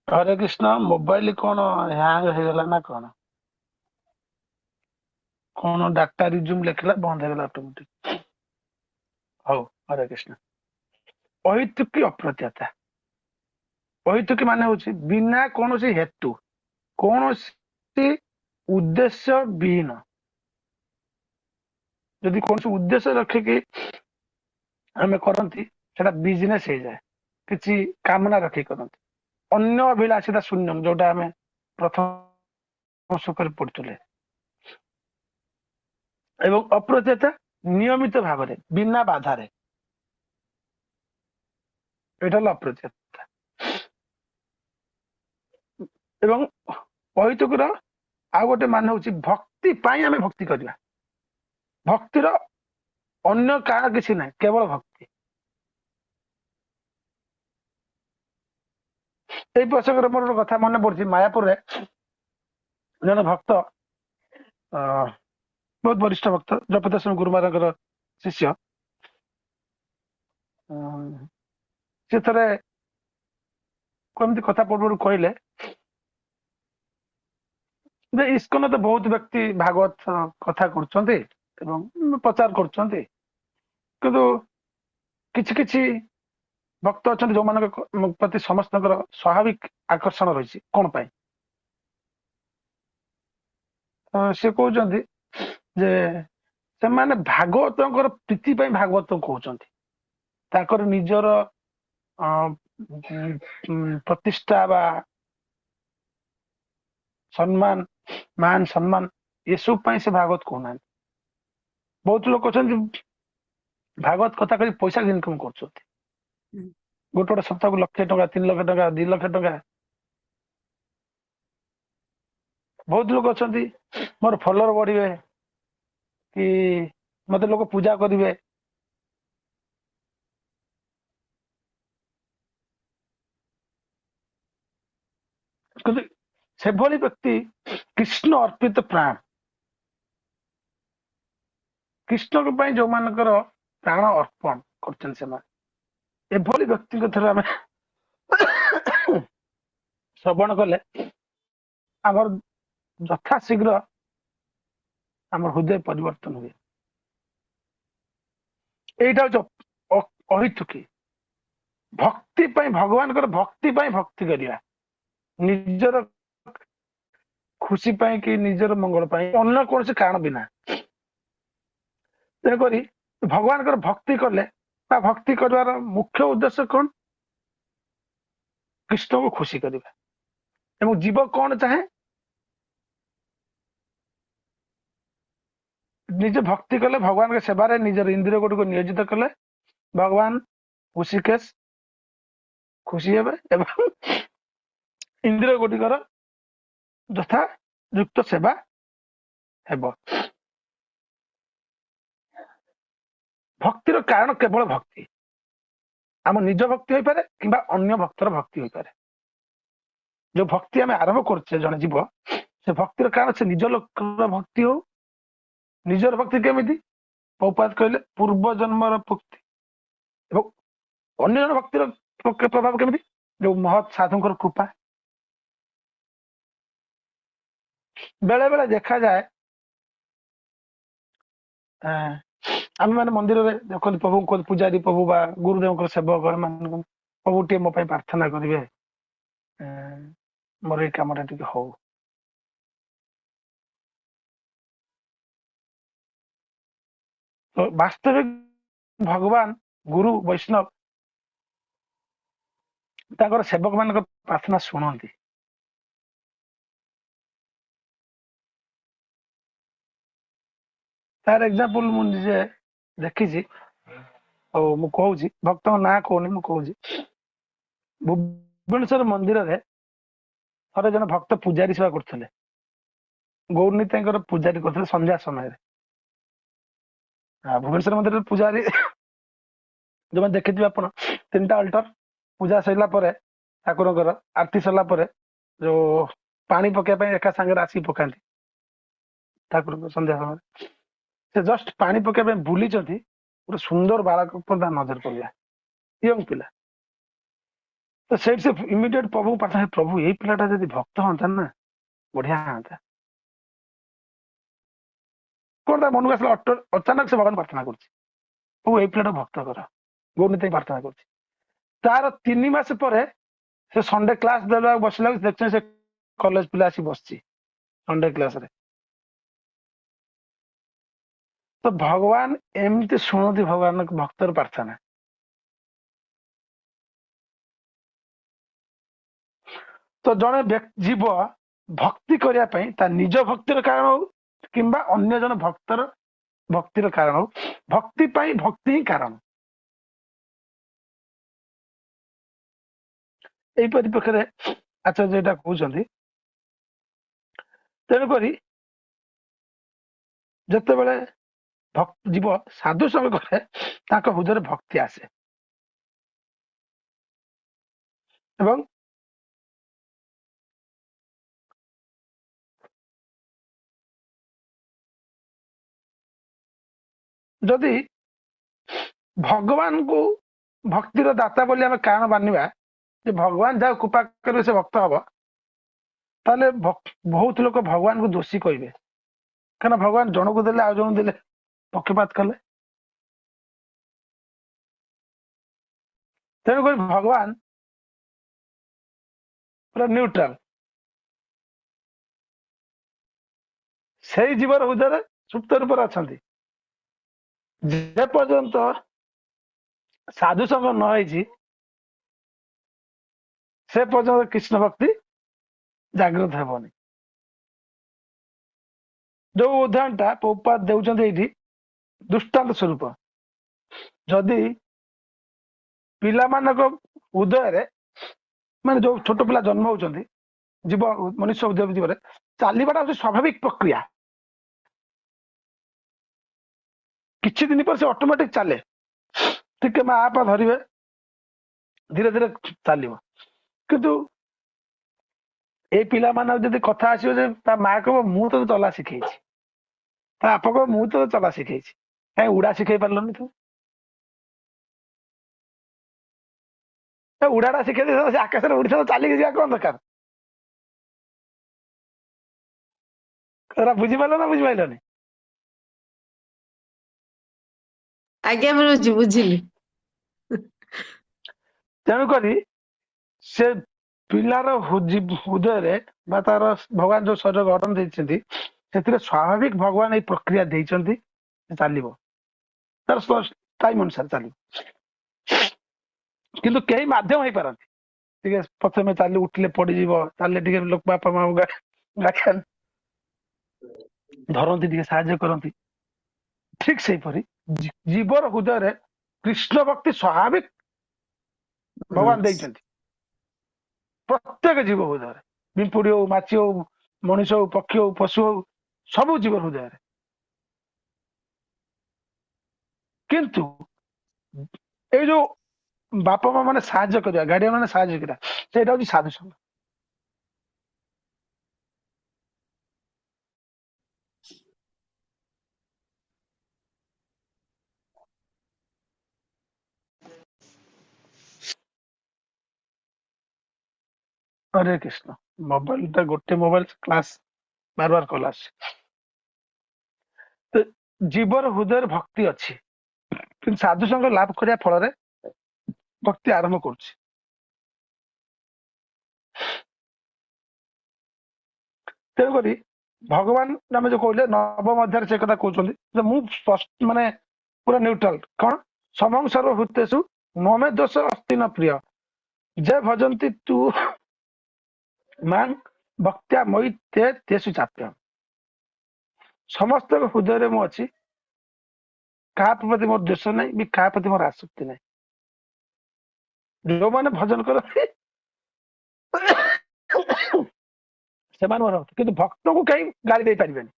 ହରେ କୃଷ୍ଣ ମୋବାଇଲ କଣ ହ୍ୟାଙ୍ଗ ହେଇଗଲା ନା କଣ କଣ ଡାଟା ରିଜ୍ୟୁମ ଲେଖିଲା ବନ୍ଦ ହେଇଗଲା ଅଟୋମେଟିକ। ହଉ ହରେ କୃଷ୍ଣ। ଅହେତୁକି ଅପ୍ରତ୍ୟାତା। ଅହେତୁକି ମାନେ ହଉଛି ବିନା କୌଣସି ହେତୁ କୌଣସି ଉଦ୍ଦେଶ୍ୟ ବିହୀନ। ଯଦି କୌଣସି ଉଦ୍ଦେଶ୍ୟ ରଖିକି ଆମେ କରନ୍ତି ସେଟା ବିଜନେସ ହେଇଯାଏ। କିଛି କାମନା ରଖି କରନ୍ତି। ଅନ୍ୟ ଅଭିଳାଷିତା ଶୂନ୍ୟ ଯୋଉଟା ଆମେ ପ୍ରଥମ ଶ୍ଲୋକରେ ପଢୁଥିଲେ। ଏବଂ ଅପ୍ରତ୍ୟାତା ନିୟମିତ ଭାବରେ ବିନା ବାଧାରେ, ଏଇଟା ହେଲା ଅପ୍ରତ୍ୟାତା। ଏବଂ ଅହେତୁକର ଆଉ ଗୋଟେ ମାନେ ହଉଛି ଭକ୍ତି ପାଇଁ ଆମେ ଭକ୍ତି କରିବା। ଭକ୍ତିର ଅନ୍ୟ କାରଣ କିଛି ନାହିଁ, କେବଳ ଭକ୍ତି। ଏଇ ପ୍ରସଙ୍ଗରେ ମୋର ଗୋଟେ କଥା ମନେ ପଡୁଛି। ମାୟାପୁରରେ ଜଣେ ଭକ୍ତ, ବହୁତ ବରିଷ୍ଠ ଭକ୍ତ, ଜପତେଶ୍ୱର ଗୁରୁ ମହାରାଜଙ୍କର ଶିଷ୍ୟ, ସେ ଥରେ କେମିତି କଥା ପଡୁ କହିଲେ ଯେ ଇସ୍କନ ତ ବହୁତ ବ୍ୟକ୍ତି ଭାଗବତ କଥା କରୁଛନ୍ତି ଏବଂ ପ୍ରଚାର କରୁଛନ୍ତି, କିନ୍ତୁ କିଛି କିଛି ଭକ୍ତ ଅଛନ୍ତି ଯୋଉମାନଙ୍କ ପ୍ରତି ସମସ୍ତଙ୍କର ସ୍ୱାଭାବିକ ଆକର୍ଷଣ ରହିଛି। କଣ ପାଇଁ? ସେ କହୁଛନ୍ତି ଯେ ସେମାନେ ଭାଗବତଙ୍କର ପ୍ରୀତି ପାଇଁ ଭାଗବତ କହୁଛନ୍ତି। ତାଙ୍କର ନିଜର ପ୍ରତିଷ୍ଠା ବା ସମ୍ମାନ, ମାନ ସମ୍ମାନ ଏସବୁ ପାଇଁ ସେ ଭାଗବତ କହୁନାହାନ୍ତି। ବହୁତ ଲୋକ ଅଛନ୍ତି ଭାଗବତ କଥା କହି ପଇସା ଇନକମ କରୁଛନ୍ତି। ଗୋଟେ ଗୋଟେ ସପ୍ତାହକୁ ଲକ୍ଷ ଟଙ୍କା, 3 ଲକ୍ଷ ଟଙ୍କା, 2 ଲକ୍ଷ ଟଙ୍କା। ବହୁତ ଲୋକ ଅଛନ୍ତି ମୋର ଫଲୋଅର ବଢିବେ କି ମତେ ଲୋକ ପୂଜା କରିବେ। କିନ୍ତୁ ସେଭଳି ବ୍ୟକ୍ତି କୃଷ୍ଣ ଅର୍ପିତ ପ୍ରାଣ, କୃଷ୍ଣଙ୍କ ପାଇଁ ଯୋଉମାନଙ୍କର ପ୍ରାଣ ଅର୍ପଣ କରୁଛନ୍ତି, ସେମାନେ ଏଭଳି ବ୍ୟକ୍ତିଙ୍କ ଥରେ ଆମେ ଶ୍ରବଣ କଲେ ଆମର ଯଥାଶୀଘ୍ର ଆମର ହୃଦୟ ପରିବର୍ତ୍ତନ ହୁଏ। এইটা হচ্ছে অহেতুকি। ଭକ୍ତି ପାଇଁ, ଭଗବାନଙ୍କର ଭକ୍ତି ପାଇଁ ଭକ୍ତି କରିବା, ନିଜର ଖୁସି ପାଇଁ କି ନିଜର ମଙ୍ଗଳ ପାଇଁ, ଅନ୍ୟ କୌଣସି କାରଣ ବିନା। ତେଣୁକରି ଭଗବାନଙ୍କର ଭକ୍ତି କଲେ ବା ଭକ୍ତି କରିବାର ମୁଖ୍ୟ ଉଦ୍ଦେଶ୍ୟ କଣ? କୃଷ୍ଣକୁ ଖୁସି କରିବା। ଏବଂ ଜୀବ କଣ ଚାହେଁ? ନିଜେ ଭକ୍ତି କଲେ, ଭଗବାନଙ୍କ ସେବାରେ ନିଜର ଇନ୍ଦ୍ରିୟ ଗୁଡ଼ିକୁ ନିୟୋଜିତ କଲେ ଭଗବାନ ଋଷିକେଶ ଖୁସି ହେବେ ଏବଂ ଇନ୍ଦ୍ରିୟ ଗୁଡ଼ିକର ଯଥା ଯୁକ୍ତ ସେବା ହେବ। ଭକ୍ତିର କାରଣ କେବଳ ଭକ୍ତି। ଆମ ନିଜ ଭକ୍ତି ହୋଇପାରେ କିମ୍ବା ଅନ୍ୟ ଭକ୍ତର ଭକ୍ତି ହୋଇପାରେ। ଯୋଉ ଭକ୍ତି ଆମେ ଆରମ୍ଭ କରୁଛେ ଜଣେ ଜୀବ, ସେ ଭକ୍ତିର କାରଣ ସେ ନିଜ ଲୋକର ଭକ୍ତି ହଉ। ନିଜର ଭକ୍ତି କେମିତି? ପ୍ରଭୁପାଦ କହିଲେ ପୂର୍ବ ଜନ୍ମର ଭକ୍ତି ଏବଂ ଅନ୍ୟ ଜଣ ଭକ୍ତିର ପ୍ରଭାବ କେମିତି? ଯୋଉ ମହତ୍ ସାଧୁଙ୍କର କୃପା। ବେଳେ ବେଳେ ଦେଖାଯାଏ ଆମେ ମାନେ ମନ୍ଦିରରେ ଦେଖନ୍ତି ପ୍ରଭୁଙ୍କୁ ପୂଜାରୀ ପ୍ରଭୁ ବା ଗୁରୁଦେବଙ୍କର ସେବକ ଏମାନଙ୍କୁ, ପ୍ରଭୁ ଟିକେ ମୋ ପାଇଁ ପ୍ରାର୍ଥନା କରିବେ, ମୋର ଏଇ କାମଟା ଟିକେ ହଉ। ତ ବାସ୍ତବିକ ଭଗବାନ ଗୁରୁ ବୈଷ୍ଣବ ତାଙ୍କର ସେବକ ମାନଙ୍କ ପ୍ରାର୍ଥନା ଶୁଣନ୍ତି। ତାର ଏକ୍ସାମ୍ପଲ ମୁଁ ନିଜେ ଦେଖିଛି। ଆଉ ମୁଁ କହୁଛି, ଭକ୍ତଙ୍କ ନାଁ କହୁନି, ମୁଁ କହୁଛି ଭୁବନେଶ୍ୱର ମନ୍ଦିରରେ ଥରେ ଜଣେ ଭକ୍ତ ପୂଜାରୀ ସେବା କରୁଥିଲେ। ଗୌରନୀତାଙ୍କର ପୂଜାରୀ କରୁଥିଲେ ସନ୍ଧ୍ୟା ସମୟରେ। ଭୁବନେଶ୍ୱର ମନ୍ଦିରରେ ପୂଜାରୀ ଯୋଉମାନେ ଦେଖିଥିବେ ଆପଣ 3ଟା ଅଲ୍ଟର ପୂଜା ସରିଲା ପରେ ଠାକୁରଙ୍କର ଆରତି ସରିଲା ପରେ ଯୋଉ ପାଣି ପକେଇବା ପାଇଁ ଏକା ସାଙ୍ଗରେ ଆସିକି ପକାନ୍ତି ଠାକୁରଙ୍କ ସନ୍ଧ୍ୟା ସମୟରେ। ସେ ଜଷ୍ଟ ପାଣି ପକେଇବା ପାଇଁ ବୁଲିଛନ୍ତି, ଗୋଟେ ସୁନ୍ଦର ବାଳକ ଉପରେ ତା ନଜର ପଡ଼ିଲା, ୟଙ୍ଗ ପିଲା। ତ ସେଇଠି ସେ ଇମିଡିଏଟ ପ୍ରଭୁଙ୍କୁ ପ୍ରାର୍ଥନା, ପ୍ରଭୁ ଏଇ ପିଲାଟା ଯଦି ଭକ୍ତ ହୁଅନ୍ତା ନା ବଢିଆ ହୁଅନ୍ତା। କଣ ତା ମନକୁ ଆସିଲା, ଅଚାନକ ସେ ଭଗବାନ ପ୍ରାର୍ଥନା କରୁଛି, ପ୍ରଭୁ ଏଇ ପିଲାଟା ଭକ୍ତ କର, ଗୌରନୀତି ପ୍ରାର୍ଥନା କରୁଛି। ତାର 3 ମାସ ପରେ ସେ ସଣ୍ଡେ କ୍ଲାସ ଦେବାକୁ ବସିଲା, ଦେଖୁଛନ୍ତି ସେ କଲେଜ ପିଲା ଆସି ବସିଛି ସଣ୍ଡେ କ୍ଲାସରେ। ତ ଭଗବାନ ଏମିତି ଶୁଣନ୍ତି ଭଗବାନଙ୍କ ଭକ୍ତର ପ୍ରାର୍ଥନା। ତ ଜଣେ ଜୀବ ଭକ୍ତି କରିବା ପାଇଁ ତା ନିଜ ଭକ୍ତିର କାରଣ ହଉ କିମ୍ବା ଅନ୍ୟ ଜଣେ ଭକ୍ତର ଭକ୍ତିର କାରଣ ହଉ, ଭକ୍ତି ପାଇଁ ଭକ୍ତି ହିଁ କାରଣ। ଏଇ ପରିପ୍ରେକ୍ଷୀରେ ଆଚାର୍ଯ୍ୟ ଏଇଟା କହୁଛନ୍ତି। ତେଣୁକରି ଯେତେବେଳେ ଜୀବ ସାଧୁ ସଙ୍ଗ କରେ ତାଙ୍କ ହୃଦୟରେ ଭକ୍ତି ଆସେ ଏବଂ ଯଦି ଭଗବାନଙ୍କୁ ଭକ୍ତିର ଦାତା ବୋଲି ଆମେ କାରଣ ମାନିବା ଯେ ଭଗବାନ ଯାହା କୃପା କରିବେ ସେ ଭକ୍ତ ହବ, ତାହେଲେ ବହୁତ ଲୋକ ଭଗବାନଙ୍କୁ ଦୋଷୀ କହିବେ, କାରଣ ଭଗବାନ ଜଣକୁ ଦେଲେ ଆଉ ଜଣକୁ ଦେଲେ ପକ୍ଷପାତ କଲେ। ତେଣୁକରି ଭଗବାନ ପୁରା ନ୍ୟୁଟ୍ରାଲ, ସେଇ ଜୀବର ହୃଦୟରେ ସୁପ୍ତ ରୂପରେ ଅଛନ୍ତି। ଯେ ପର୍ଯ୍ୟନ୍ତ ସାଧୁ ସଙ୍ଗ ନ ହେଇଛି ସେ ପର୍ଯ୍ୟନ୍ତ କୃଷ୍ଣ ଭକ୍ତି ଜାଗ୍ରତ ହେବନି। ଯୋଉ ଉଦାହରଣଟା ପ୍ରଭୁପାଦ ଦେଉଛନ୍ତି ଏଇଠି ଦୃଷ୍ଟାନ୍ତ ସ୍ୱରୂପ, ଯଦି ପିଲାମାନଙ୍କ ହୃଦୟରେ ମାନେ ଯୋଉ ଛୋଟ ପିଲା ଜନ୍ମ ହଉଛନ୍ତି ଜୀବ ମନୁଷ୍ୟ ଜୀବରେ ଚାଲିବାଟା ହଉଛି ସ୍ୱାଭାବିକ ପ୍ରକ୍ରିୟା। କିଛି ଦିନ ପରେ ସେ ଅଟୋମେଟିକ ଚାଲେ, ଟିକେ ମା ବାପା ଧରିବେ ଧୀରେ ଧୀରେ ଚାଲିବ। କିନ୍ତୁ ଏଇ ପିଲାମାନଙ୍କ ଯଦି କଥା ଆସିବ ଯେ ତା ମା କହିବ ମୁଁ ତ ଚଲା ଶିଖେଇଛି, ତା ବାପା କହିବ ମୁଁ ତ ଚଲା ଶିଖେଇଛି, କାହିଁ ଉଡା ଶିଖେଇ ପାରିଲନି ତୁ? ଉଡାଟା ଶିଖେଇ ଦେଇଥାନ୍ତା, ସେ ଆକାଶରେ ଉଡିଥାନ୍ତା, ଚାଲିକି ଯିବା କଣ ଦରକାର? ବୁଝିପାରିଲ ନା ବୁଝିପାରିଲନି? ଆଜ୍ଞା ବୁଝିଲି। ତେଣୁକରି ସେ ପିଲାର ହୃଦୟରେ ବା ତାର ଭଗବାନ ଯୋଉ ଶରୀର ଗଠନ ଦେଇଛନ୍ତି ସେଥିରେ ସ୍ୱାଭାବିକ ଭଗବାନ ଏଇ ପ୍ରକ୍ରିୟା ଦେଇଛନ୍ତି, ଚାଲିବ ତାର ଟାଇମ ଅନୁସାରେ ଚାଲିବ। କିନ୍ତୁ କେହି ମାଧ୍ୟମ ହେଇପାରନ୍ତି, ଟିକେ ପ୍ରଥମେ ଚାଲି ଉଠିଲେ ପଡିଯିବ, ଚାଲିଲେ ଟିକେ ଲୋକ ବାପା ମା ଧରନ୍ତି, ଟିକେ ସାହାଯ୍ୟ କରନ୍ତି। ଠିକ ସେଇପରି ଜୀବର ହୃଦୟରେ କୃଷ୍ଣ ଭକ୍ତି ସ୍ୱାଭାବିକ ଭଗବାନ ଦେଇଛନ୍ତି ପ୍ରତ୍ୟେକ ଜୀବ ହୃଦୟରେ, ପିମ୍ପୁଡି ହଉ, ମାଛି ହଉ, ମଣିଷ ହଉ, ପକ୍ଷୀ ହଉ, ପଶୁ ହଉ, ସବୁ ଜୀବ ହୃଦୟରେ। କିନ୍ତୁ ଏଇ ଯୋଉ ବାପା ମା ମାନେ ସାହାଯ୍ୟ କରିବା, ଗାର୍ଡିଆନ ମାନେ ସାହାଯ୍ୟ କରିବା, ସେଇଟା ହଉଛି ସାଧୁ ସଙ୍ଗ। ହରେ କୃଷ୍ଣ। ମୋବାଇଲଟା ଗୋଟେ ମୋବାଇଲ କ୍ଲାସ ବାର ବାର କଲା ଜୀବର ହୃଦୟରେ ଭକ୍ତି ଅଛି, କିନ୍ତୁ ସାଧୁ ସଙ୍ଗ ଲାଭ କରିବା ଫଳରେ ଭକ୍ତି ଆରମ୍ଭ କରୁଛି। ତେଣୁକରି ଭଗବାନ ଆମେ ଯୋଉ କହିଲେ ନବମ ଅଧ୍ୟାୟରେ ସେ କଥା କହୁଛନ୍ତି ଯେ ମୁଁ ମାନେ ପୁରା ନ୍ୟୁଟ୍ରାଲ, କଣ ସମଂ ସର୍ବ ଭୂତେଷୁ ମମେ ଦୋଷ ଅସ୍ତି ନ ପ୍ରିୟ ଯେ ଭଜନ୍ତି ତୁ ମାଂ ଭକ୍ତ୍ୟା ମୟି ତେଷୁ ଚାପ୍ୟ। ସମସ୍ତଙ୍କ ହୃଦୟରେ ମୁଁ ଅଛି, କାହା ପ୍ରତି ମୋର ଦୋଷ ନାହିଁ, ବି କାହା ପ୍ରତି ମୋର ଆସକ୍ତି ନାହିଁ। ଯୋଉମାନେ ଭଜନ କରନ୍ତି ସେମାନେ ମୋର, କିନ୍ତୁ ଭକ୍ତଙ୍କୁ କେହି ଗାଳି ଦେଇପାରିବେନି।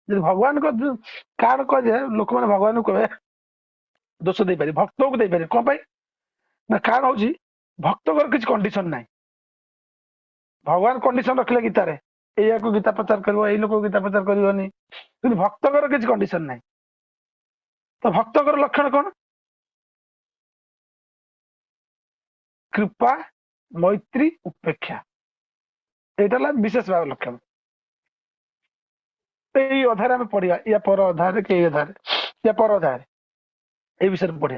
ଯଦି ଭଗବାନଙ୍କ କାରଣ କହିଲେ ଲୋକମାନେ ଭଗବାନଙ୍କୁ କହିବେ दोष दे पारे भक्त को दे पारे कौन पाई ना कारण हूँ भक्तर किसी कंडीशन ना भगवान कंडीशन रखले गीतार या गीता प्रचार कर लोक गीता प्रचार करनी कि भक्तर किसी कंडीशन ना तो भक्तर लक्षण कौन कृपा मैत्री उपेक्षा यहाँ विशेष भाव लक्षण यही अध्याय आम पढ़ा या पर अध्याय कि अध्याय या पर अध्याय ये विषय पढ़ा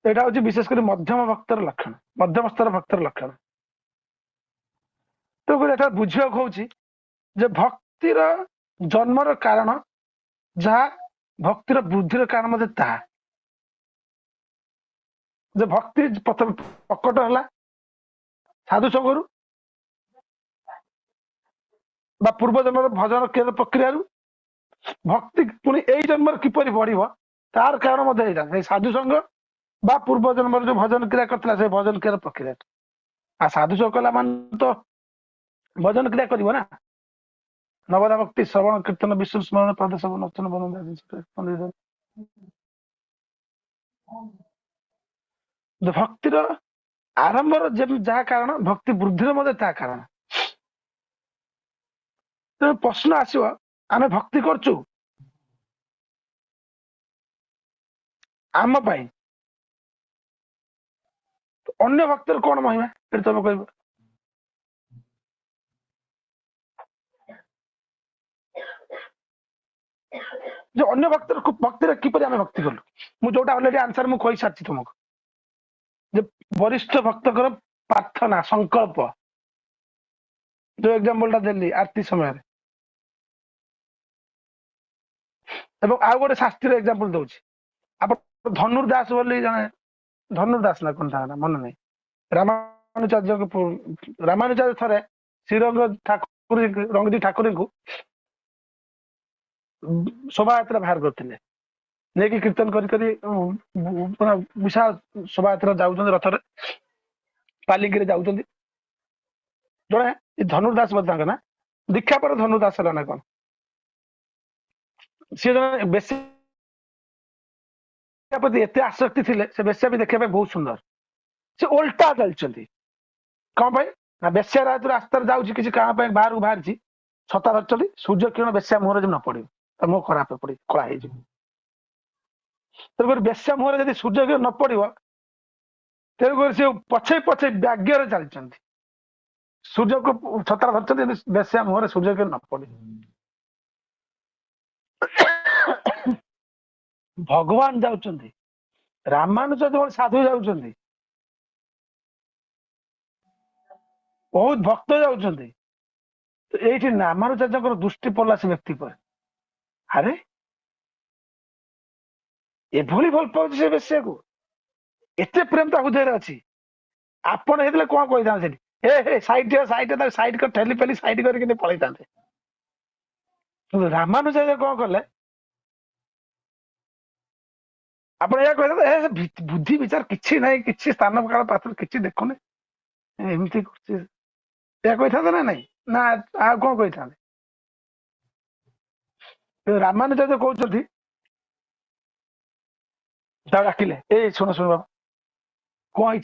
यहाँ हूँ विशेष कर मध्यम भक्तर लक्षण मध्यम स्तर भक्तर लक्षण तो ये बुझा हूँ भक्तिर जन्मर कारण जहाँ भक्तिर बुद्धिर कारण मत ता भक्ति प्रथम प्रकट है साधु संगरू पूर्व जन्म भजन प्रक्रिया भक्ति पुणी यही जन्म किपर बढ़ तार कारण मत साधु संग बा पूर्व जन्म जो भजन क्रिया करता से भजन क्रिया प्रक्रिया आ साधु संग कला मान तो भजन क्रिया कर ना नवदा भक्ति श्रवण कीर्तन विष्णु स्मरण पद सब नचन बन भक्तिर आरंभ जहाँ कारण भक्ति वृद्धि मध्य ता कारण तो प्रश्न आसो आम भक्ति करचु आम पाई अन्य भक्तर कौन महिमा फिर तुम कह जो अन्य भक्तर भक्ति किपर आम भक्ति कलु मुझे जोटा अलरेडी आंसर मुझे कही सारी तुमको जे वरिष्ठ भक्तर प्रार्थना संकल्प जो एग्जाम्पल देली आरती समय आ गए शास्त्री एग्जाम्पल दौर आप धनुर्दास बोली जने धनुर्दास ना कौन था मन नहीं रामानुचार्य थे श्रीरंग ठाकुर रंगदी ठाकुर को शोभा यात्रा बाहर करते नहीं कीर्तन विशाल शोभा यात्रा जाऊँ रथ पालिकी जाऊँ जड़े धनुर्दास बोलते ना दीक्षा पर धनुर्दास है ना कौन सी जन बेसिया प्रति एत आसक्ति थे से बेसिया भी देखा बहुत सुंदर से उल्टा चलती कौन पाई ना बेसिया रात रास्तार जाऊँगी किसी काम बाहर को बाहर छता धरती सूर्य किरण बेसिया मुहर न पड़े मुह खराब पड़े कला हो बेसिया मुहर जब सूर्य किरण न पड़ तेणुक सी पछे पछे व्याग्य चलती सूर्य को छता धरती बेसिया मुहर सूर्य किरण न पड़े भगवान जाउचंदी रामानुज साधु जाउचंदी बहुत भक्त जाउचंदी तो ये रामानुचार्य दृष्टि पड़ा से व्यक्ति पर अरे एभली भल पाऊँ से बेसिया को एत प्रेम ता हृदय अच्छी आपण हेतले कौन कही था ए साइड साइड कर ठेली पेली साइड करके पलि था रामानुचार्य कौन कले आप बुद्धि विचार किसी ना कि स्थान काल पात्र किसी देखुने एमती कही था ना नहीं ना आ कौन कही था रामानुचार्य कहते डाकिले ए शुण शुण बाबा कौन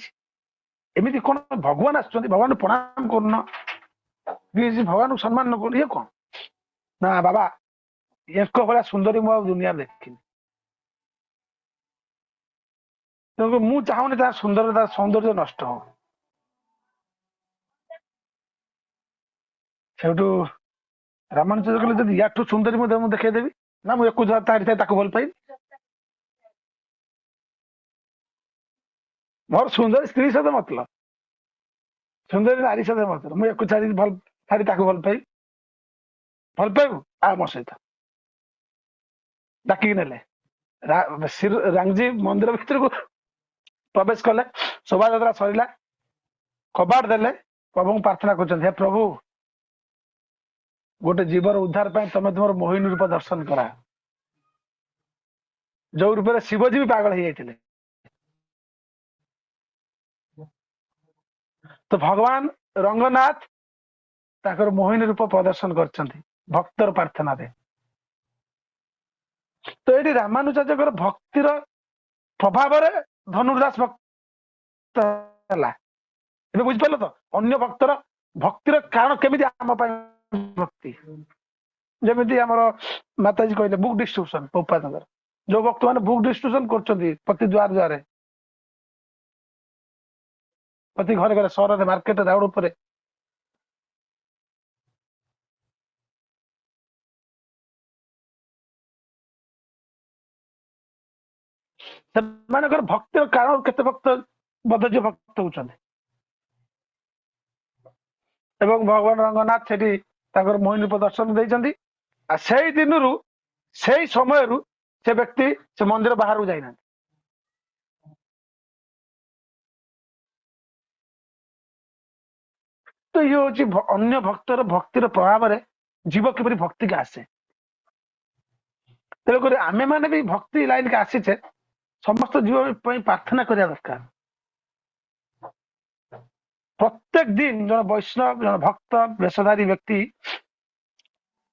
एमती कौन भगवान आसुच्च भगवान प्रणाम करना भगवान को सम्मान न कर ये कौन ना बाबा एक भाया सुंदरी मु दुनिया देखी मु चाहूनी सुंदरता सौंदर्य नष्ट हो सेठू रामानुचार्य कहले जब या सुंदरी मुझे देखदेवी ना मुझे भल पाई मोर सुंदर स्त्री सहित मतलब सुंदर नारी सहित मतलब मुझे छाड़ी भल छाड़ी भल पाई भल पाइबू आ मो सहित डाक ने रांगजी मंदिर भीतर को प्रवेश कले शोभा यात्रा सरला कबाट देले प्रभु प्रार्थना कर प्रभु गोटे जीवर उद्धार पाई तमे तुम मोहिनी रूप दर्शन करा जो रूप में शिवजी भी पागल हो जाते तो भगवान रंगनाथ ताकर मोहिनी रूप प्रदर्शन कर भक्तर प्रार्थना दे तो ये रामानुचार्य भक्तिर ପ୍ରଭାବରେ ଧନୁର୍ଦାସ ଭକ୍ତ ହେଲା। ଏବେ ବୁଝିପାରିଲ ତ ଅନ୍ୟ ଭକ୍ତର ଭକ୍ତିର କାରଣ କେମିତି ଆମ ପାଇଁ ଭକ୍ତି। ଯେମିତି ଆମର ମାତାଜୀ କହିଲେ ବୁକ୍ ଡିଷ୍ଟ୍ରିବ୍ୟୁସନ ପ୍ରଭୁପାଦଙ୍କର ଯୋଉ ଭକ୍ତ ମାନେ ବୁକ୍ ଡିଷ୍ଟ୍ରିବ୍ୟୁସନ କରୁଛନ୍ତି ପ୍ରତି ଦ୍ୱାର ଦ୍ୱାରେ ପ୍ରତି ଘରେ ଘରେ ସହରରେ ମାର୍କେଟ ରାଉଡ ଉପରେ ସେମାନଙ୍କର ଭକ୍ତିର କାରଣ କେତେ ଭକ୍ତ ବଦ୍ଧଜୀବ ଭକ୍ତ ହଉଛନ୍ତି ଏବଂ ଭଗବାନ ରଙ୍ଗନାଥ ସେଠି ତାଙ୍କର ମୋହିନୀ ରୂପ ଦର୍ଶନ ଦେଇଛନ୍ତି। ଆଉ ସେଇ ଦିନରୁ ସେଇ ସମୟରୁ ସେ ବ୍ୟକ୍ତି ସେ ମନ୍ଦିର ବାହାରକୁ ଯାଇନାହାନ୍ତି। ତ ଇଏ ହଉଛି ଅନ୍ୟ ଭକ୍ତର ଭକ୍ତିର ପ୍ରଭାବରେ ଜୀବ କିପରି ଭକ୍ତିକି ଆସେ। ତେଣୁକରି ଆମେ ମାନେ ବି ଭକ୍ତି ଲାଇନକୁ ଆସିଛେ ସମସ୍ତ ଜୀବ ପାଇଁ ପ୍ରାର୍ଥନା କରିବା ଦରକାର। ପ୍ରତ୍ୟେକ ଦିନ ଜଣେ ବୈଷ୍ଣବ ଜଣେ ଭକ୍ତ ବେଶଧାରୀ ବ୍ୟକ୍ତି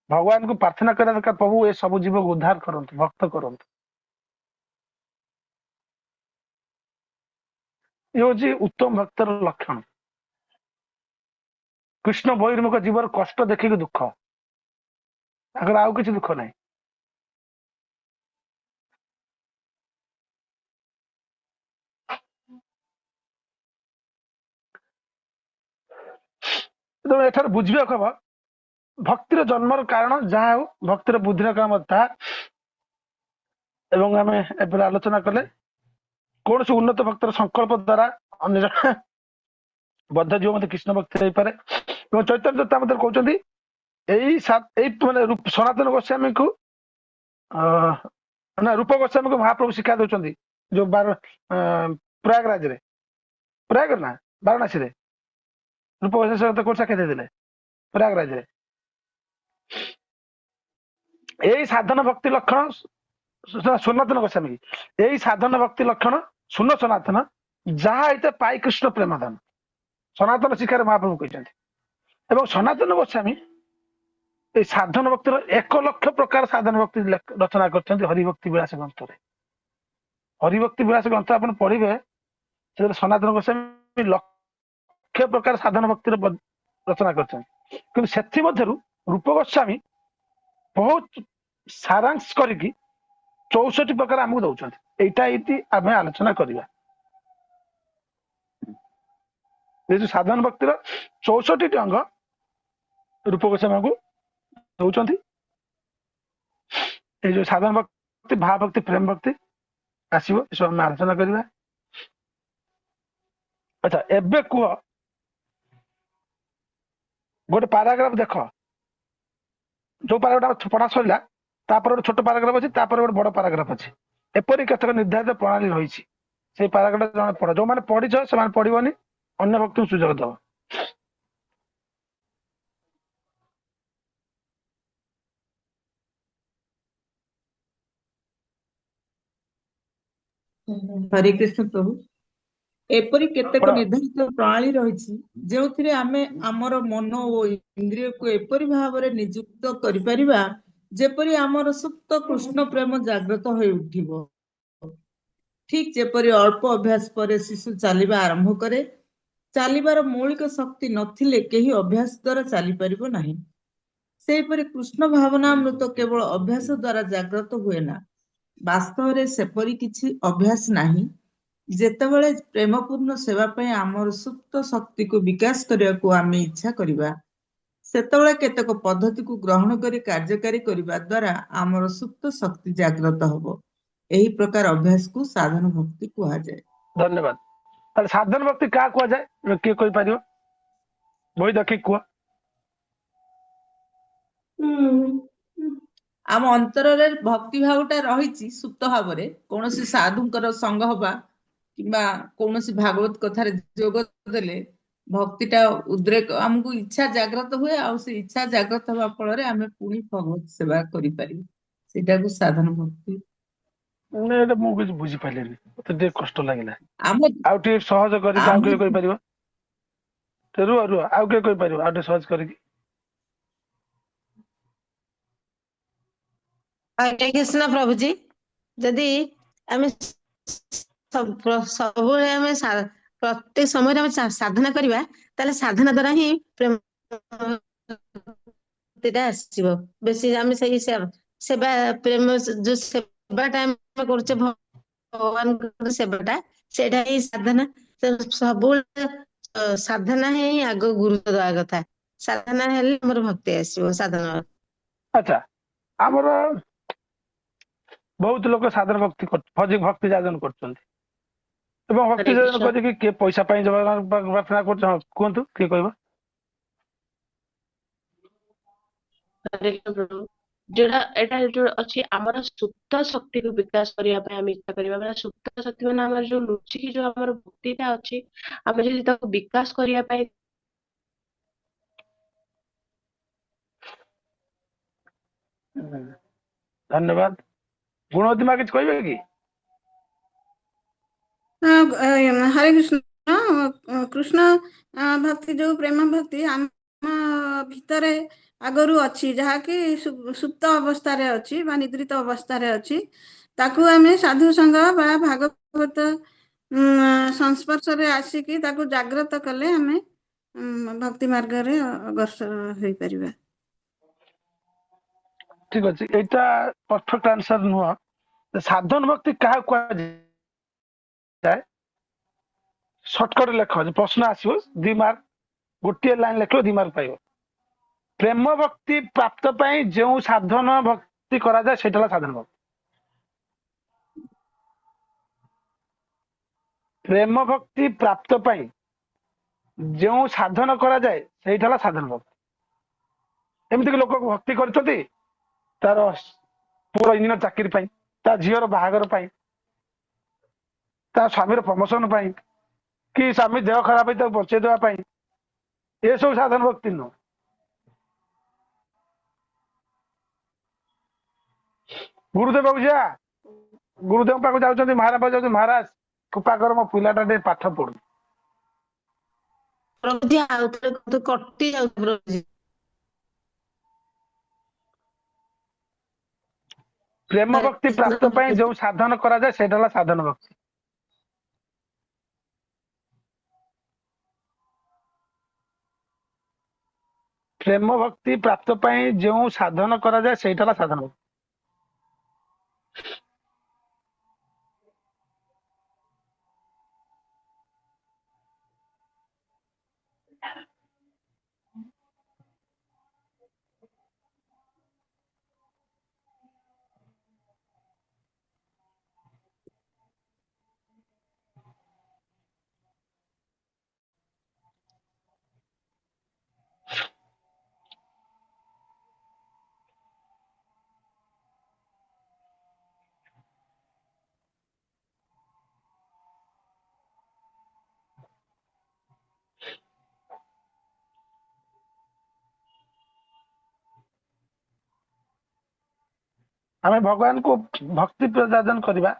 ଭଗବାନଙ୍କୁ ପ୍ରାର୍ଥନା କରିବା ଦରକାର, ପ୍ରଭୁ ଏ ସବୁ ଜୀବକୁ ଉଦ୍ଧାର କରନ୍ତୁ, ଭକ୍ତ କରନ୍ତୁ। ଇଏ ହଉଛି ଉତ୍ତମ ଭକ୍ତର ଲକ୍ଷଣ। କୃଷ୍ଣ ବହିର୍ମୁଖ ଜୀବର କଷ୍ଟ ଦେଖିକି ଦୁଃଖ, ତାଙ୍କର ଆଉ କିଛି ଦୁଃଖ ନାହିଁ। ତେଣୁ ଏଠାରେ ବୁଝିବାକୁ ହବ ଭକ୍ତିର ଜନ୍ମର କାରଣ ଯାହା ହଉ, ଭକ୍ତିର ବୁଦ୍ଧିର କାମ ତାହା। ଏବଂ ଆମେ ଏବେ ଆଲୋଚନା କଲେ କୌଣସି ଉନ୍ନତ ଭକ୍ତର ସଂକଳ୍ପ ଦ୍ୱାରା ଅନ୍ୟ ଜଣେ ବଦ୍ଧ ଜୀବ ମଧ୍ୟ କୃଷ୍ଣ ଭକ୍ତି ହେଇପାରେ। ଏବଂ ଚୈତନ୍ୟ ଚରିତାମୃତରେ କହୁଛନ୍ତି ଏଇ ମାନେ ସନାତନ ଗୋସ୍ୱାମୀଙ୍କୁ ନା ରୂପ ଗୋସ୍ୱାମୀଙ୍କୁ ମହାପ୍ରଭୁ ଶିକ୍ଷା ଦଉଛନ୍ତି ଯୋଉ ପ୍ରୟାଗରାଜରେ ନା ବାରାଣସୀରେ ରୂପ ଗୋସ୍ୱାମୀ କୋଉ ସାକ୍ଷା ଦେଇଥିଲେ ପ୍ରୟାଗରାଜରେ। ଏଇ ସାଧନ ଭକ୍ତି ଲକ୍ଷଣ ସନାତନ ଗୋସ୍ୱାମୀ ଏଇ ସାଧନ ଭକ୍ତି ଲକ୍ଷଣ ଶୂନ ସନାତନ ଯାହା ହେଇତେ ପାଇ କୃଷ୍ଣ ପ୍ରେମଧନ ସନାତନ ଶିକ୍ଷାରେ ମହାପ୍ରଭୁ କହିଛନ୍ତି। ଏବଂ ସନାତନ ଗୋସ୍ୱାମୀ এই ସାଧନ ଭକ୍ତିର 1 ଲକ୍ଷ ପ୍ରକାର ସାଧନ ଭକ୍ତି ରଚନା କରିଛନ୍ତି ହରିଭକ୍ତି ବିଳାସ ଗ୍ରନ୍ଥରେ। ହରିଭକ୍ତି ବିଳାସ ଗ୍ରନ୍ଥ ଆପଣ ପଢିବେ ସେଥିରେ ସନାତନ ଗୋସ୍ୱାମୀ ଲକ୍ଷ ପ୍ରକାର ସାଧନ ଭକ୍ତିର ରଚନା କରିଛନ୍ତି। କିନ୍ତୁ ସେଥିମଧ୍ୟରୁ ରୂପ ଗୋସ୍ୱାମୀ ବହୁତ ସାରାଂଶ କରିକି 64 ପ୍ରକାର ଆମକୁ ଦଉଛନ୍ତି। ଏଇଟା ଏଇଠି ଆମେ ଆଲୋଚନା କରିବା। ଏ ଯୋଉ ସାଧନ ଭକ୍ତିର 64ଟି ଅଙ୍ଗ ରୂପ ଗୋସ୍ୱାମୀ ଆମକୁ ଦଉଛନ୍ତି। ଏଇ ଯୋଉ ସାଧନ ଭକ୍ତି ଭାବ ଭକ୍ତି ପ୍ରେମ ଭକ୍ତି ଆସିବ ଏସବୁ ଆମେ ଆଲୋଚନା କରିବା। ଆଚ୍ଛା ଏବେ କୁହ ଗୋଟେ ପାରାଗ୍ରାଫ ଦେଖ, ଯୋଉ ପାରାଗ୍ରାଫ ପଢା ସରିଲା ତାପରେ ଗୋଟେ ଛୋଟ ପାରାଗ୍ରାଫ ଅଛି, ତାପରେ ଗୋଟେ ବଡ ପାରାଗ୍ରାଫ ଅଛି। ଏପରି କେତେକ ନିର୍ଦ୍ଧାରିତ ପ୍ରଣାଳୀ ରହିଛି। ସେଇ ପାରାଗ୍ରାଫ ଜଣେ ପଢ, ଯୋଉମାନେ ପଢିଛ ସେମାନେ ପଢିବନି, ଅନ୍ୟ ଭକ୍ତଙ୍କୁ ସୁଯୋଗ ଦବ। ହରେ କୃଷ୍ଣ ପ୍ରଭୁ। ଏପରି କେତେକ ପଢ। ନିର୍ଦ୍ଧାରିତ ପ୍ରଣାଳୀ ରହିଛି ଯେଉଁଥିରେ ଆମେ ଆମର ମନ ଓ ଇନ୍ଦ୍ରିୟକୁ ଏପରି ଭାବରେ ନିଯୁକ୍ତ କରିପାରିବା ଯେପରି ଆମର ସୁପ୍ତ କୃଷ୍ଣ ପ୍ରେମ ଜାଗ୍ରତ ହୋଇ ଉଠିବ। ଠିକ ଯେପରି ଅଳ୍ପ ଅଭ୍ୟାସ ପରେ ଶିଶୁ ଚାଲିବା ଆରମ୍ଭ କରେ, ଚାଲିବାର ମୌଳିକ ଶକ୍ତି ନଥିଲେ କେହି ଅଭ୍ୟାସ ଦ୍ୱାରା ଚାଲିପାରିବ ନାହିଁ। ସେହିପରି କୃଷ୍ଣ ଭାବନାମୃତ କେବଳ ଅଭ୍ୟାସ ଦ୍ୱାରା ଜାଗ୍ରତ ହୁଏ ନା। ବାସ୍ତବରେ ସେପରି କିଛି ଅଭ୍ୟାସ ନାହିଁ। ଯେତେବେଳେ ପ୍ରେମପୂର୍ଣ୍ଣ ସେବା ପାଇଁ ଆମର ସୁପ୍ତ ଶକ୍ତିକୁ ବିକାଶ କରିବାକୁ ଆମେ ଇଚ୍ଛା କରିବା, ସେତେବେଳେ କେତେକ ପଦ୍ଧତିକୁ ଗ୍ରହଣ କରି କାର୍ଯ୍ୟକାରୀ କରିବା ଦ୍ୱାରା ଆମର ସୁପ୍ତ ଶକ୍ତି ଜାଗ୍ରତ ହେବ। ଏହି ପ୍ରକାର ଅଭ୍ୟାସକୁ ସାଧନ ଭକ୍ତି କୁହାଯାଏ। ଧନ୍ୟବାଦ। ତାହେଲେ ସାଧନ ଭକ୍ତି କାହା କୁହାଯାଏ? କିଏ କହିପାରିବ? ବହି ଦେଖିକି କୁହ। ଆମ ଅନ୍ତରରେ ଭକ୍ତି ଭାବଟା ରହିଛି ସୁପ୍ତ ଭାବରେ, କୌଣସି ସାଧୁଙ୍କର ସଙ୍ଗ ହବା କିମ୍ବା କୌଣସି ଭାଗବତ କଥାରେ ଯୋଗ ଦେଲେ ଭକ୍ତିଟା ଉଦ୍ରେକ, ଆମକୁ ଇଚ୍ଛା ଜାଗ୍ରତ ହୁଏ, ଆଉ ସେ ଇଚ୍ଛା ଜାଗ୍ରତ ହେବା ଫଳରେ ଆମେ ପୁଣି ଭଗବତ ସେବା କରିପାରିବୁ। ସେଇଟାକୁ ସାଧନ ଭକ୍ତି। ଏଇଟା ମୁଁ କିଛି ବୁଝିପାରିଲିନି, ମତେ ଟିକେ କଷ୍ଟ ଲାଗିଲା। ଆମ ଆଉ ଟିକେ ସହଜ କରିକି ଆଉ ଆମ କିଏ କହିପାରିବ? ରୁହ ଆଉ କିଏ କହିପାରିବ ଆଉ ଟିକେ ସହଜ କରିକି? ହରେ କୃଷ୍ଣ ପ୍ରଭୁଜୀ। ଯଦି ଆମେ ସବୁବେଳେ ଆମେ ପ୍ରତ୍ୟେକ ସମୟରେ ଆମେ ସାଧନା କରିବା, ତାହେଲେ ସାଧନା ଦ୍ଵାରା ହିଁ ପ୍ରେମ ଭକ୍ତିଟା ଆସିବ। ବେଶୀ ଆମେ ସେଇ ସେବା ପ୍ରେମ ଯୋଉ ସେବାଟା ଆମେ କରୁଛେ ଭଗବାନଙ୍କର ସେବାଟା, ସେଇଟା ହିଁ ସାଧନା। ସବୁବେଳେ ସାଧନା ହିଁ ଆଗ ଗୁରୁତ୍ୱ ଦବା କଥା। ସାଧନା ହେଲେ ଆମର ଭକ୍ତି ଆସିବ ସାଧନା। ଆଚ୍ଛା, ଆମର ବହୁତ ଲୋକ ସାଧନ ଭକ୍ତି ସାଧନ କରୁଛନ୍ତି ଏବଂ ଭକ୍ତି ହରେ ସାଧନ କୃଷ୍ଣ କରିକି କିଏ ପଇସା ପାଇଁ ପ୍ରାର୍ଥନା କରୁଛନ୍ତି। ହଁ, କୁହନ୍ତୁ, କିଏ କହିବ? ହରେ କୃଷ୍ଣ ପ୍ରଭୁ। ଯୋଉଟା ଏଇଟା ଯୋଉ ଅଛି ଆମର ସୁପ୍ତ ଶକ୍ତିକୁ ବିକାଶ କରିବା ପାଇଁ ଆମେ ଇଚ୍ଛା କରିବା, ମାନେ ସୁପ୍ତ ଶକ୍ତି ମାନେ ଆମର ଯୋଉ ଲୁଚିକି ଯୋଉ ଆମର ଭକ୍ତିଟା ଅଛି, ଆମେ ଯଦି ତାକୁ ବିକାଶ କରିବା ପାଇଁ ଧନ୍ୟବାଦ। ଗୁଣବତୀ ମା କିଛି କହିବେ କି? ହରେ କୃଷ୍ଣ। କୃଷ୍ଣ ଭକ୍ତି ଯୋଉ ପ୍ରେମ ଭକ୍ତି ଆମ ଭିତରେ ଆଗରୁ ଅଛି, ଯାହାକି ସୁପ୍ତ ଅବସ୍ଥାରେ ଅଛି ବା ନିଦ୍ରିତ ଅବସ୍ଥାରେ ଅଛି। ତାକୁ ଆମେ ସାଧୁ ସଂଘ ବା ଭାଗବତ ସଂସ୍ପର୍ଶରେ ଆସିକି ତାକୁ ଜାଗ୍ରତ କଲେ ଆମେ ଭକ୍ତି ମାର୍ଗରେ ଅଗ୍ରସର ହେଇପାରିବା। ଠିକ ଅଛି, ଏଇଟା ପରଫେକ୍ଟ ଆନ୍ସର ନୁହଁ। ସାଧନ ଭକ୍ତି କାହାକୁ କୁହାଯାଏ? ସର୍ଟକଟ ଲେଖ, ପ୍ରଶ୍ନ ଆସିବ 2 ମାର୍କ, ଗୋଟିଏ ଲାଇନ ଲେଖିବ 2 ମାର୍କ ପାଇବ। ପ୍ରେମ ଭକ୍ତି ପ୍ରାପ୍ତ ପାଇଁ ଯେଉଁ ସାଧନ ଭକ୍ତି କରାଯାଏ ସେଇଟା ହେଲା ସାଧନ ଭକ୍ତି। ପ୍ରେମ ଭକ୍ତି ପ୍ରାପ୍ତ ପାଇଁ ଯେଉଁ ସାଧନ କରାଯାଏ ସେଇଟା ହେଲା ସାଧନ ଭକ୍ତି। ଏମିତିକି ଲୋକ ଭକ୍ତି କରିଛନ୍ତି ତାର ପୁଅ ଇଞ୍ଜିନିୟର ଚାକିରି ପାଇଁ, ତା ଝିଅର ବାହାଘର ପାଇଁ, ତା ସ୍ୱାମୀର ପ୍ରମୋଶନ ପାଇଁ, କି ସ୍ୱାମୀ ଦେହ ଖରାପ ହେଇ ତାକୁ ବଞ୍ଚେଇ ଦେବା ପାଇଁ। ଏସବୁ ସାଧନ ଭକ୍ତି ନୁହଁ। ଗୁରୁଦେବ ପାଖକୁ ଯିବା, ଗୁରୁଦେବ ପାଖକୁ ଯାଉଛନ୍ତି, ମହାରାଜ ପାଖକୁ ଯାଉଛନ୍ତି, ମହାରାଜ କୃପା କର ମୋ ପିଲାଟା ଟିକେ ପାଠ ପଢୁ। ପ୍ରଭୁଜୀ ଆଉ ଥରେ କୁହନ୍ତୁ, କଟି ଯାଉଛି ପ୍ରଭୁଜୀ। ପ୍ରେମ ଭକ୍ତି ପ୍ରାପ୍ତ ପାଇଁ ଯେଉଁ ସାଧନ କରାଯାଏ ସେଇଟା ହେଲା ସାଧନ ଭକ୍ତି। ପ୍ରେମ ଭକ୍ତି ପ୍ରାପ୍ତ ପାଇଁ ଯେଉଁ ସାଧନ କରାଯାଏ ସେଇଟା ହେଲା ସାଧନ ଭକ୍ତି। ଆମେ ଭଗବାନଙ୍କୁ ଭକ୍ତି ପ୍ରଦାନ କରିବା,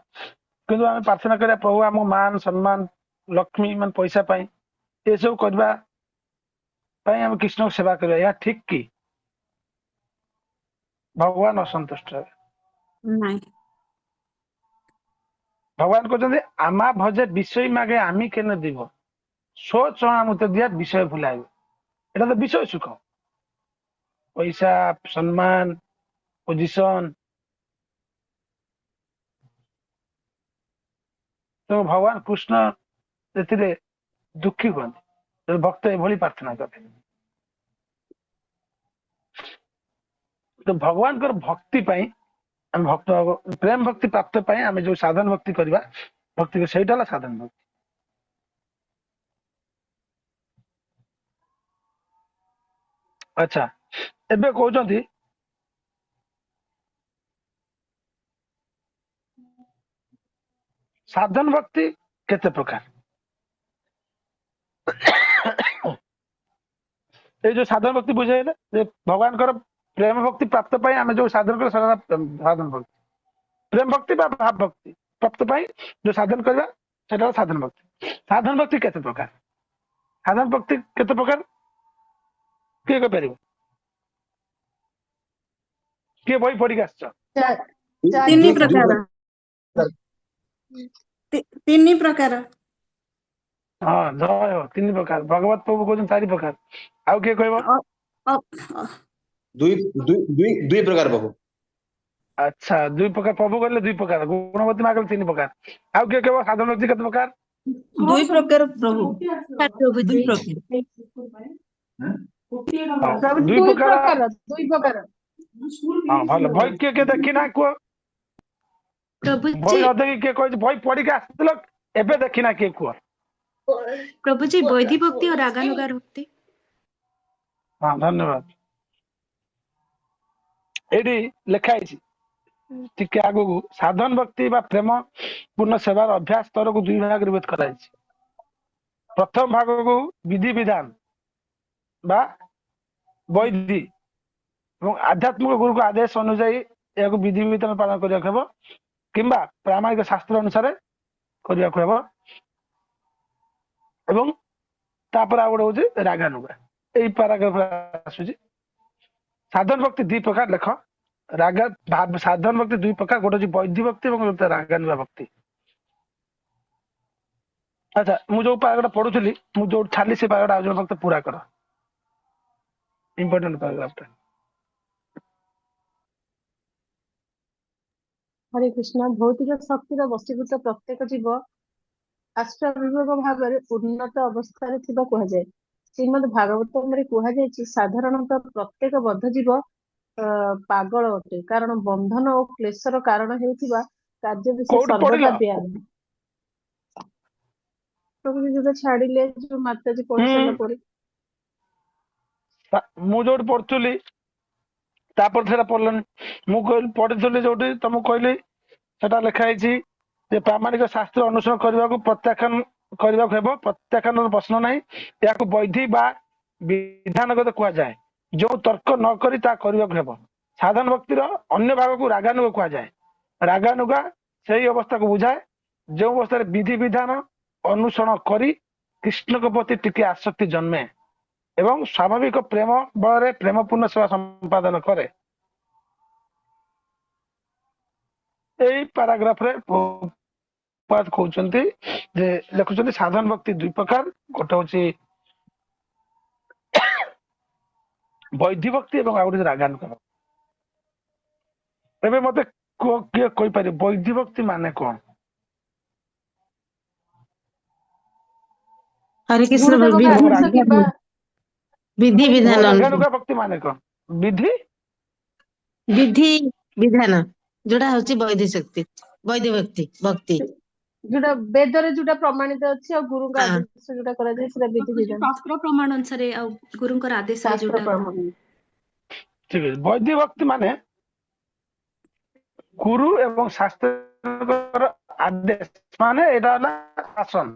କିନ୍ତୁ ଆମେ ପ୍ରାର୍ଥନା କରିବା ପ୍ରଭୁ ଆମ ମାନ ସମ୍ମାନ ଲକ୍ଷ୍ମୀ ମାନେ ପଇସା ପାଇଁ ଏସବୁ କରିବା ପାଇଁ ଆମେ କୃଷ୍ଣଙ୍କୁ ସେବା କରିବା। ଏହା ଠିକ କି? ଭଗବାନ ଅସନ୍ତୁଷ୍ଟ ହେବେ। ନାଇଁ। ଭଗବାନ କହୁଛନ୍ତି ଆମା ଭଜେ ବିଷୟ ମାଗେ আমি কেন দিব, ସୋ ଚଣାମୃତ ଦିଆ ବିଷୟ ଭୁଲାଇବ। ଏଟା ତ ବିଷୟ ସୁଖ, ପଇସା, ସମ୍ମାନ, ପୋଜିସନ। ତେଣୁ ଭଗବାନ କୃଷ୍ଣ ସେଥିରେ ଦୁଃଖୀ ହୁଅନ୍ତି ଯଦି ଭକ୍ତ ଏଭଳି ପ୍ରାର୍ଥନା କରେ। ତ ଭଗବାନଙ୍କର ଭକ୍ତି ପାଇଁ ଆମେ ପ୍ରେମ ଭକ୍ତି ପ୍ରାପ୍ତ ପାଇଁ ଆମେ ଯୋଉ ସାଧନ ଭକ୍ତି କରିବା, ଭକ୍ତି ସେଇଟା ହେଲା ସାଧନ ଭକ୍ତି। ଆଚ୍ଛା, ଏବେ କହୁଛନ୍ତି ସାଧନ ଭକ୍ତି କେତେ ପ୍ରକାର? ଏଇ ଯୋଉ ସାଧନ ଭକ୍ତି ବୁଝେଇଲେ ଯେ ଭଗବାନଙ୍କର ପ୍ରେମ ଭକ୍ତି ପ୍ରାପ୍ତ ପାଇଁ ଆମେ ଯୋଉ ସାଧନ କରିବା ସେଟା ସାଧନ ଭକ୍ତି। ପ୍ରେମ ଭକ୍ତି ବା ଭାବ ଭକ୍ତି ପ୍ରାପ୍ତ ପାଇଁ ଯୋଉ ସାଧନ କରିବା ସେଟା ହେଲା ସାଧନ ଭକ୍ତି। ସାଧନ ଭକ୍ତି କେତେ ପ୍ରକାର? ସାଧନ ଭକ୍ତି କେତେ ପ୍ରକାର କିଏ କହିପାରିବ? କିଏ ବହି ପଢିକି ଆସିଛ? 3 ପ୍ରକାର। ତିନି ପ୍ରକାର। ହଁ ଜୟ ହୋ 3 ପ୍ରକାର ଭଗବତ ପ୍ରଭୁ କହୁଛନ୍ତି 4 ପ୍ରକାର ଆଉ କିଏ କହିବ ଅ- ଅ- ଅ- ଦୁଇ ପ୍ରକାର ପ୍ରଭୁ। ଆଚ୍ଛା 2 ପ୍ରକାର ପ୍ରଭୁ କହିଲେ 2 ପ୍ରକାର ଗୁଣବତୀ ମା କହିଲେ 3 ପ୍ରକାର ଆଉ କିଏ କହିବ ସାଧାରଣ ବ୍ୟକ୍ତି କେତେ ପ୍ରକାର ଦୁଇ ପ୍ରକାର ପ୍ରଭୁ, ପ୍ରଭୁଜୀ। ଦୁଇ ପ୍ରକାର। ହଉ ପ୍ରଭୁଜୀ 2 ପ୍ରକାର ଦୁଇ ପ୍ରକାର। ହଁ ଭଲ ବହି କିଏ ଦେଖିନା କୁହ ପ୍ରଭୁଜୀ ବହି ନ ଦେଖି କିଏ କହିଛି ବହି ପଢିକି ଆସିଥିଲ ଏବେ ଦେଖିନା କିଏ କୁହ ପ୍ରଭୁଜୀ ବୈଧି ଭକ୍ତି ଓ ରାଗାନୁଗାର ଭକ୍ତି। ହଁ ଧନ୍ୟବାଦ ଏଇଠି ଲେଖା ହେଇଛି ଟିକେ ଆଗକୁ ସାଧନ ଭକ୍ତି ବା ପ୍ରେମ ପୂର୍ଣ୍ଣ ସେବାର ଅଭ୍ୟାସ ସ୍ତରକୁ 2 ଭାଗରେ ବିଭକ୍ତ କରାଯାଇଛି ପ୍ରଥମ ଭାଗକୁ ବିଧି ବିଧାନ ବା ବୈଧି ଏବଂ ଆଧ୍ୟାତ୍ମିକ ଗୁରୁଙ୍କ ଆଦେଶ ଅନୁଯାୟୀ ଏହାକୁ ବିଧି ବିଧାନ ପାଳନ କରିବାକୁ ହେବ କିମ୍ବା ପ୍ରାମାଣିକ ଶାସ୍ତ୍ର ଅନୁସାରେ କରିବାକୁ ହେବ ଏବଂ ତାପରେ ଆଉ ଗୋଟେ ହଉଛି ରାଗାନୁଗା ଏଇ ପାରାଗ୍ରାଫ ଆସୁଛି ସାଧନ ଭକ୍ତି 2 ପ୍ରକାର ଲେଖ ସାଧନ ଭକ୍ତି 2 ପ୍ରକାର ଗୋଟେ ହଉଛି ବୈଧି ଭକ୍ତି ଏବଂ ଗୋଟେ ରାଗାନୁଗା ଭକ୍ତି ଆଚ୍ଛା ମୁଁ ଯୋଉ ପାରାଗ୍ରାଫ ପଢୁଥିଲି ମୁଁ ଯୋଉଠି ଛାଡିଲି ସେ ପାରାଗ୍ରାଫ ଆଉ ଜଣେ ଭକ୍ତ ପୁରା କର ଇମ୍ପୋର୍ଟାଣ୍ଟ ପାରାଗ୍ରାଫଟା ହରେ କୃଷ୍ଣ ଭୌତିକ ଶକ୍ତିର ବଶୀଭୂତ ପ୍ରତ୍ୟେକ ଜୀବ ଆଶ୍ରବିଭାଗ ଭାବରେ ଉନ୍ନତ ଅବସ୍ଥାରେ ଥିବା କୁହାଯାଏ ଶ୍ରୀମଦ୍ ଭାଗବତମରେ କୁହାଯାଇଛି ସାଧାରଣତଃ ପ୍ରତ୍ୟେକ ବଦ୍ଧ ଜୀବ ପାଗଳ ଅଟେ କାରଣ ବନ୍ଧନ ଓ କ୍ଲେଶର କାରଣ ହେଉଥିବା କାର୍ଯ୍ୟ ବିଷୟ କୋଉଠି ପଢିଲ ସର୍ବଦା ବ୍ୟାନ ପ୍ରଭୁ ଯୋଉଟା ଛାଡିଲେ ଯୋଉ ମାତାଜୀ ପଢି ସାରିଲା ପରେ ମୁଁ ଯୋଉଠି ପଢୁଥିଲି ତାପରେ ସେଟା ପଢିଲନି ମୁଁ କହିଲି ପଢିଥିଲି ଯୋଉଠି ତମକୁ କହିଲି ସେଟା ଲେଖା ହେଇଛି ଯେ ପ୍ରାମାଣିକ ଶାସ୍ତ୍ର ଅନୁସରଣ କରିବାକୁ ପ୍ରତ୍ୟାଖ୍ୟାନ କରିବାକୁ ହେବ ପ୍ରତ୍ୟାଖ୍ୟାନର ପ୍ରଶ୍ନ ନାହିଁ ଏହାକୁ ବୈଧି ବା ବିଧାନଗତ କୁହାଯାଏ ଯୋଉ ତର୍କ ନ କରି ତାହା କରିବାକୁ ହେବ ସାଧାରଣ ଭକ୍ତିର ଅନ୍ୟ ଭାଗକୁ ରାଗାନୁଗ କୁହାଯାଏ ରାଗାନୁଗା ସେହି ଅବସ୍ଥାକୁ ବୁଝାଏ ଯେଉଁ ଅବସ୍ଥାରେ ବିଧି ବିଧାନ ଅନୁସରଣ କରି କୃଷ୍ଣଙ୍କ ପ୍ରତି ଟିକେ ଆସକ୍ତି ଜନ୍ମେ ଏବଂ ସ୍ୱାଭାବିକ ପ୍ରେମ ବଳରେ ପ୍ରେମପୂର୍ଣ୍ଣ ସେବା ସମ୍ପାଦନ କରେ ଏଇ ପାରାଗ୍ରାଫରେ କହୁଛନ୍ତି ଯେ ଲେଖୁଛନ୍ତି ସାଧନ ଭକ୍ତି 2 ପ୍ରକାର ଗୋଟେ ହଉଛି ବୈଧି ଭକ୍ତି ଏବଂ ଆଉ ଗୋଟେ ରାଗାନୁଗ ଏବେ ମତେ କିଏ କହିପାରିବ ବୈଧି ଭକ୍ତି ମାନେ କଣ ହରେ କୃଷ୍ଣ ଗୁରୁଦେବଙ୍କ ଏବଂ ଆଦେଶ କିମ୍ବା ବିଧି ହରେ ବିଧାନ କୃଷ୍ଣ ରାଗାନୁଗା ଭକ୍ତି ମାନେ କଣ ବିଧି ବିଧି ବିଧାନ ଯୋଉଟା ହଉଛି ବୈଧି ଶକ୍ତି ବୈଧି ଭକ୍ତି ଯୋଉଟା ବେଦରେ ଯୋଉଟା ପ୍ରମାଣିତ ଅଛି ଆଉ ଗୁରୁଙ୍କ ହଁ ଆଦେଶ ଯୋଉଟା କରାଯାଏ ସେଟା ବିଧି ବିଧାନ ଶାସ୍ତ୍ର ପ୍ରମାଣ ଅନୁସାରେ ଆଉ ଗୁରୁଙ୍କର ଆଦେଶରେ ଶାସ୍ତ୍ର ଯୋଉଟା ପ୍ରମାଣ ଠିକ ଅଛି ବୈଧି ଭକ୍ତି ମାନେ ଗୁରୁ ଏବଂ ଶାସ୍ତ୍ରଙ୍କର ଆଦେଶ ମାନେ ଏଇଟା ହେଲା ଶାସନ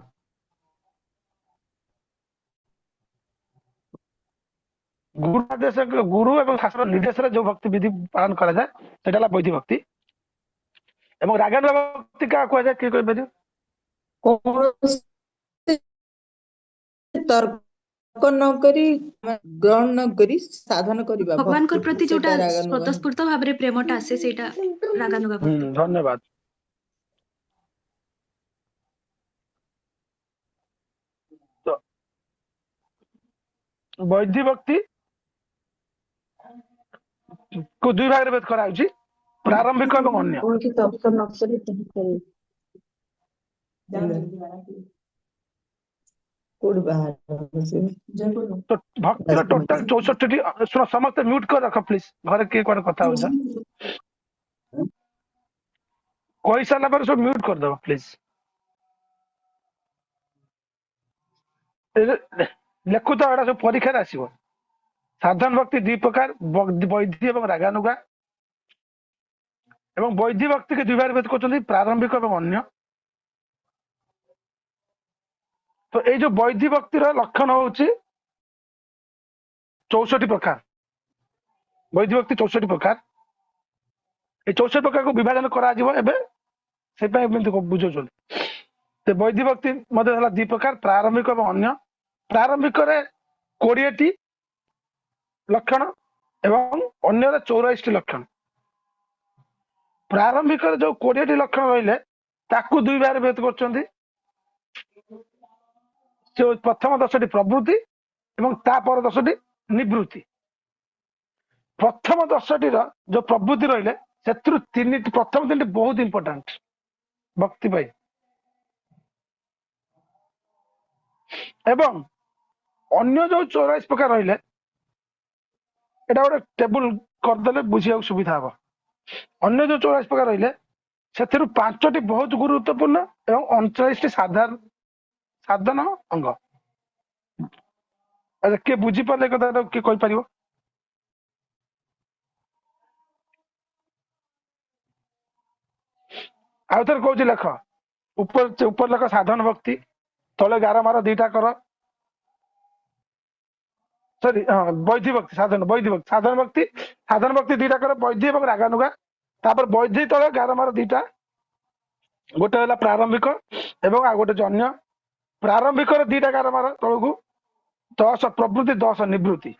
ଗୁରୁ ଆଦେଶ ଗୁରୁ ଏବଂ ଶାସ୍ତ୍ର ନିର୍ଦ୍ଦେଶରେ ଯୋଉ ଭକ୍ତି ବିଧି ପାଳନ କରାଯାଏ ସେଟା ହେଲା ବୈଧି ଭକ୍ତି ଏବଂ ରାଗାନୁଗ ଭକ୍ତି କାହା କୁହାଯାଏ କିଏ କହିପାରିବ କୌଣସି ତର୍କ ନ କରି ଗ୍ରହଣ ନ କରି ସାଧନ କରିବା ଭଗବାନଙ୍କ ଭକ୍ତିକୁ ପ୍ରତି ଯୋଉଟା ସେଇଟା ରାଗାନୁଗ ସ୍ୱତଃସ୍ଫୂର୍ତ୍ତ ଭାବରେ ପ୍ରେମଟା ଆସେ ସେଇଟା ରାଗାନୁଗା ଭକ୍ତି ଧନ୍ୟବାଦ ତ ବୈଧି ଭକ୍ତି କୁ 2 ଭାଗରେ ଭେଦ କରାଯାଉଛି ପ୍ରାରମ୍ଭିକ ଏବଂ ଅନ୍ୟ କୌଣସି ତର୍କ ନ କରି କୋଉଠି ବାହାର ତ ଭକ୍ତିର ଟୋଟାଲ 64ଟି ଶୁଣ ସମସ୍ତେ ମ୍ୟୁଟ କରି ରଖ ପ୍ଲିଜ ଘରେ କିଏ କୁଆଡେ କଥା ହଉଛ କହିସାରିଲା ପରେ ସବୁ ମ୍ୟୁଟ କରିଦବ ପ୍ଲିଜ ଲେଖୁଛ ଏଟା ସବୁ ପରୀକ୍ଷାରେ ଆସିବ ସାଧନ ଭକ୍ତି 2 ପ୍ରକାର ବୈଧି ଏବଂ ରାଗାନୁଗା ଏବଂ ବୈଧି ଭକ୍ତିକୁ 2 ଭାଗରେ ଭେଦ କରୁଛନ୍ତି ପ୍ରାରମ୍ଭିକ ଏବଂ ଅନ୍ୟ ତ ଏଇ ଯୋଉ ବୈଧି ଭକ୍ତିର ଲକ୍ଷଣ ହଉଛି 64 ପ୍ରକାର ବୈଧି ଭକ୍ତି 64 ପ୍ରକାର এই 64 ପ୍ରକାରକୁ ବିଭାଜନ କରାଯିବ ଏବେ ସେପାଇଁ ଏମିତି ବୁଝଉଛନ୍ତି ତ ବୈଧି ଭକ୍ତି ମଧ୍ୟ ହେଲା 2 ପ୍ରକାର ପ୍ରାରମ୍ଭିକ ଏବଂ ଅନ୍ୟ ପ୍ରାରମ୍ଭିକରେ 20ଟି ଲକ୍ଷଣ ଏବଂ ଅନ୍ୟର 84ଟି ଲକ୍ଷଣ ପ୍ରାରମ୍ଭିକରେ ଯୋଉ 20ଟି ଲକ୍ଷଣ ରହିଲେ ताकू दुई भाग विभक्त करछन्ती से प्रथम 10टी प्रवृत्ति एवं तापर 10टी निवृत्ति प्रथम 10टी जो प्रवृत्ति रहिले सेत्रु तीन प्रथम 3टी बहुत इंपोर्टेंट भक्ति पाई एवं अन्य जो 84 प्रकार रहिले एटा गोटे टेबल करदेले बुझिया सुविधा हम अन्य जो 84 प्रकार रहिले से 5टी बहुत गुरुत्वपूर्ण एवं 39टी साधारण साधन अंग अच्छा किए बुझीपारे कथा किए कहीपर आउ थे कौच लेख ऊपर लेख साधन भक्ति तले 11 मार 2टा कर सॉरी हाँ वैधि भक्ति साधन 2टा कर वैधि और रागानुगा तापर वैधि तले 11 मार 2टा गोटे है प्रारंभिक एवं आ गोटे अन्य प्रारंभिक 2टा 11 मार तलू 10 प्रवृत्ति 10 निवृत्ति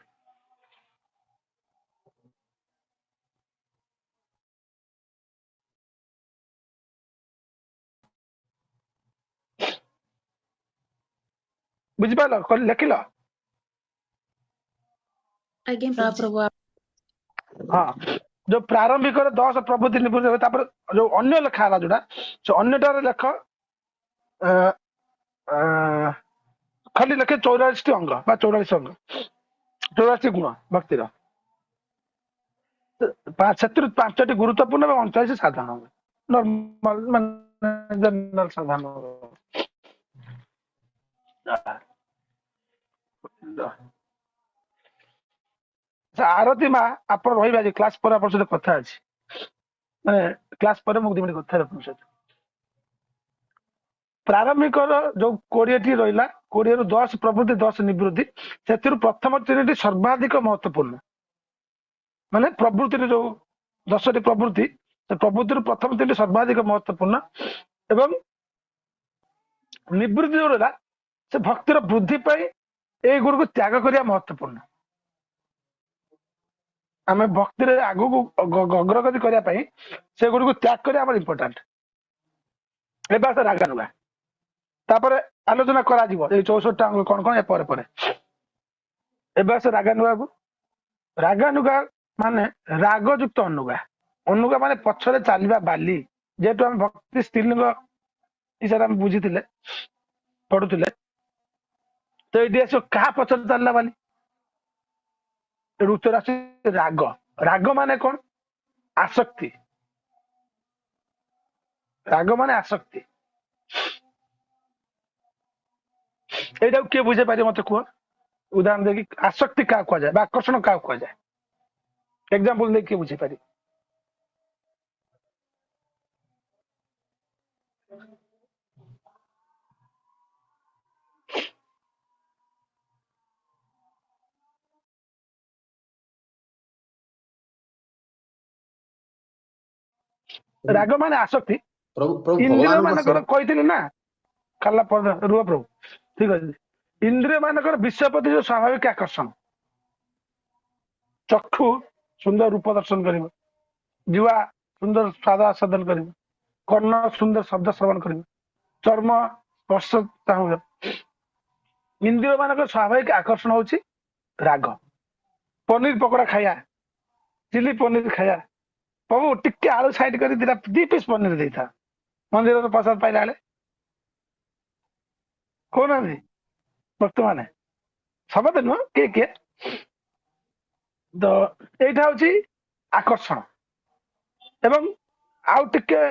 बुझिपार लिखिल आज्ञा हाँ प्रभु प्रभु हाँ जो प्रारंभिक 10 प्रवृत्ति निवृत्ति तापर जो अन्य लेखा है जोटा से अन्यटार लेख खाली लेखे 84 अंग 44 अंग 84 गुण भक्तिर से 5टी गुरुत्वपूर्ण और 39 साधारण अंग नॉर्मल जनरल साधारण आरती माँ आप रही क्लास पर आप कथा अच्छी मैंने क्लास पर मुझे 2 मिनट कथा सहित प्रारंभिक जो 20टी रहा 20 रु 10 प्रवृत्ति 10 निवृत्ति से प्रथम 3टी सर्वाधिक महत्वपूर्ण माने प्रवृत्ति जो 10टी प्रवृत्ति से प्रवृत्ति प्रथम 3टी सर्वाधिक महत्वपूर्ण एवं निवृत्ति जो रहा से भक्तिर वृद्धि पाई ए गुरु को त्याग करिया महत्वपूर्ण आम भक्ति आग को अग्रगति करने से गुरु को त्याग करिया इंपोर्टेंट एवं रागानुगा तापर आलोचना करा 64टा अंग कौन कौन पर एवं रागानुगा को रागानुगा माने रागयुक्त अनुगा अनुगा माने पछरे चलवा बाली जेहेतु आम भक्ति स्त्रीलिंग हिसाब से बुझी पढ़ुले तो ये क्या पछरे चलला बाली उत्तर आस राग राग माने कौन आसक्ति राग माने आसक्ति एटा किए बुझे पारे मत कह उदाहरण देखिए आसक्ति क्या कह जाए आकर्षण क्या कह जाए एग्जांपल देखिए बुझे पारे राग माने आसक्ति प्रभु प्रभु इंद्रिय भगवान मानकर कही ना खाला रुह प्रभु ठीक अच्छे इंद्रिय मानकर विषय प्रति जो स्वाभाविक आकर्षण चक्षु सुंदर रूप दर्शन कर जीवा सुंदर स्वाद आस्वादन कर कर्ण सुंदर शब्द श्रवण कर चर्म स्पर्श चाहूँ इंद्रिय मानकर स्वाभाविक आकर्षण हूँ राग पनीर पकोड़ा खाया चिली पनीर खाया प्रभु टिके आलू साइड कर 2 पीस पनीर दे था मंदिर तो प्रसाद पाइला बेले कहना भक्त मैंने समझते नुह किए तो यहाँ हूँ आकर्षण एवं आउ टिके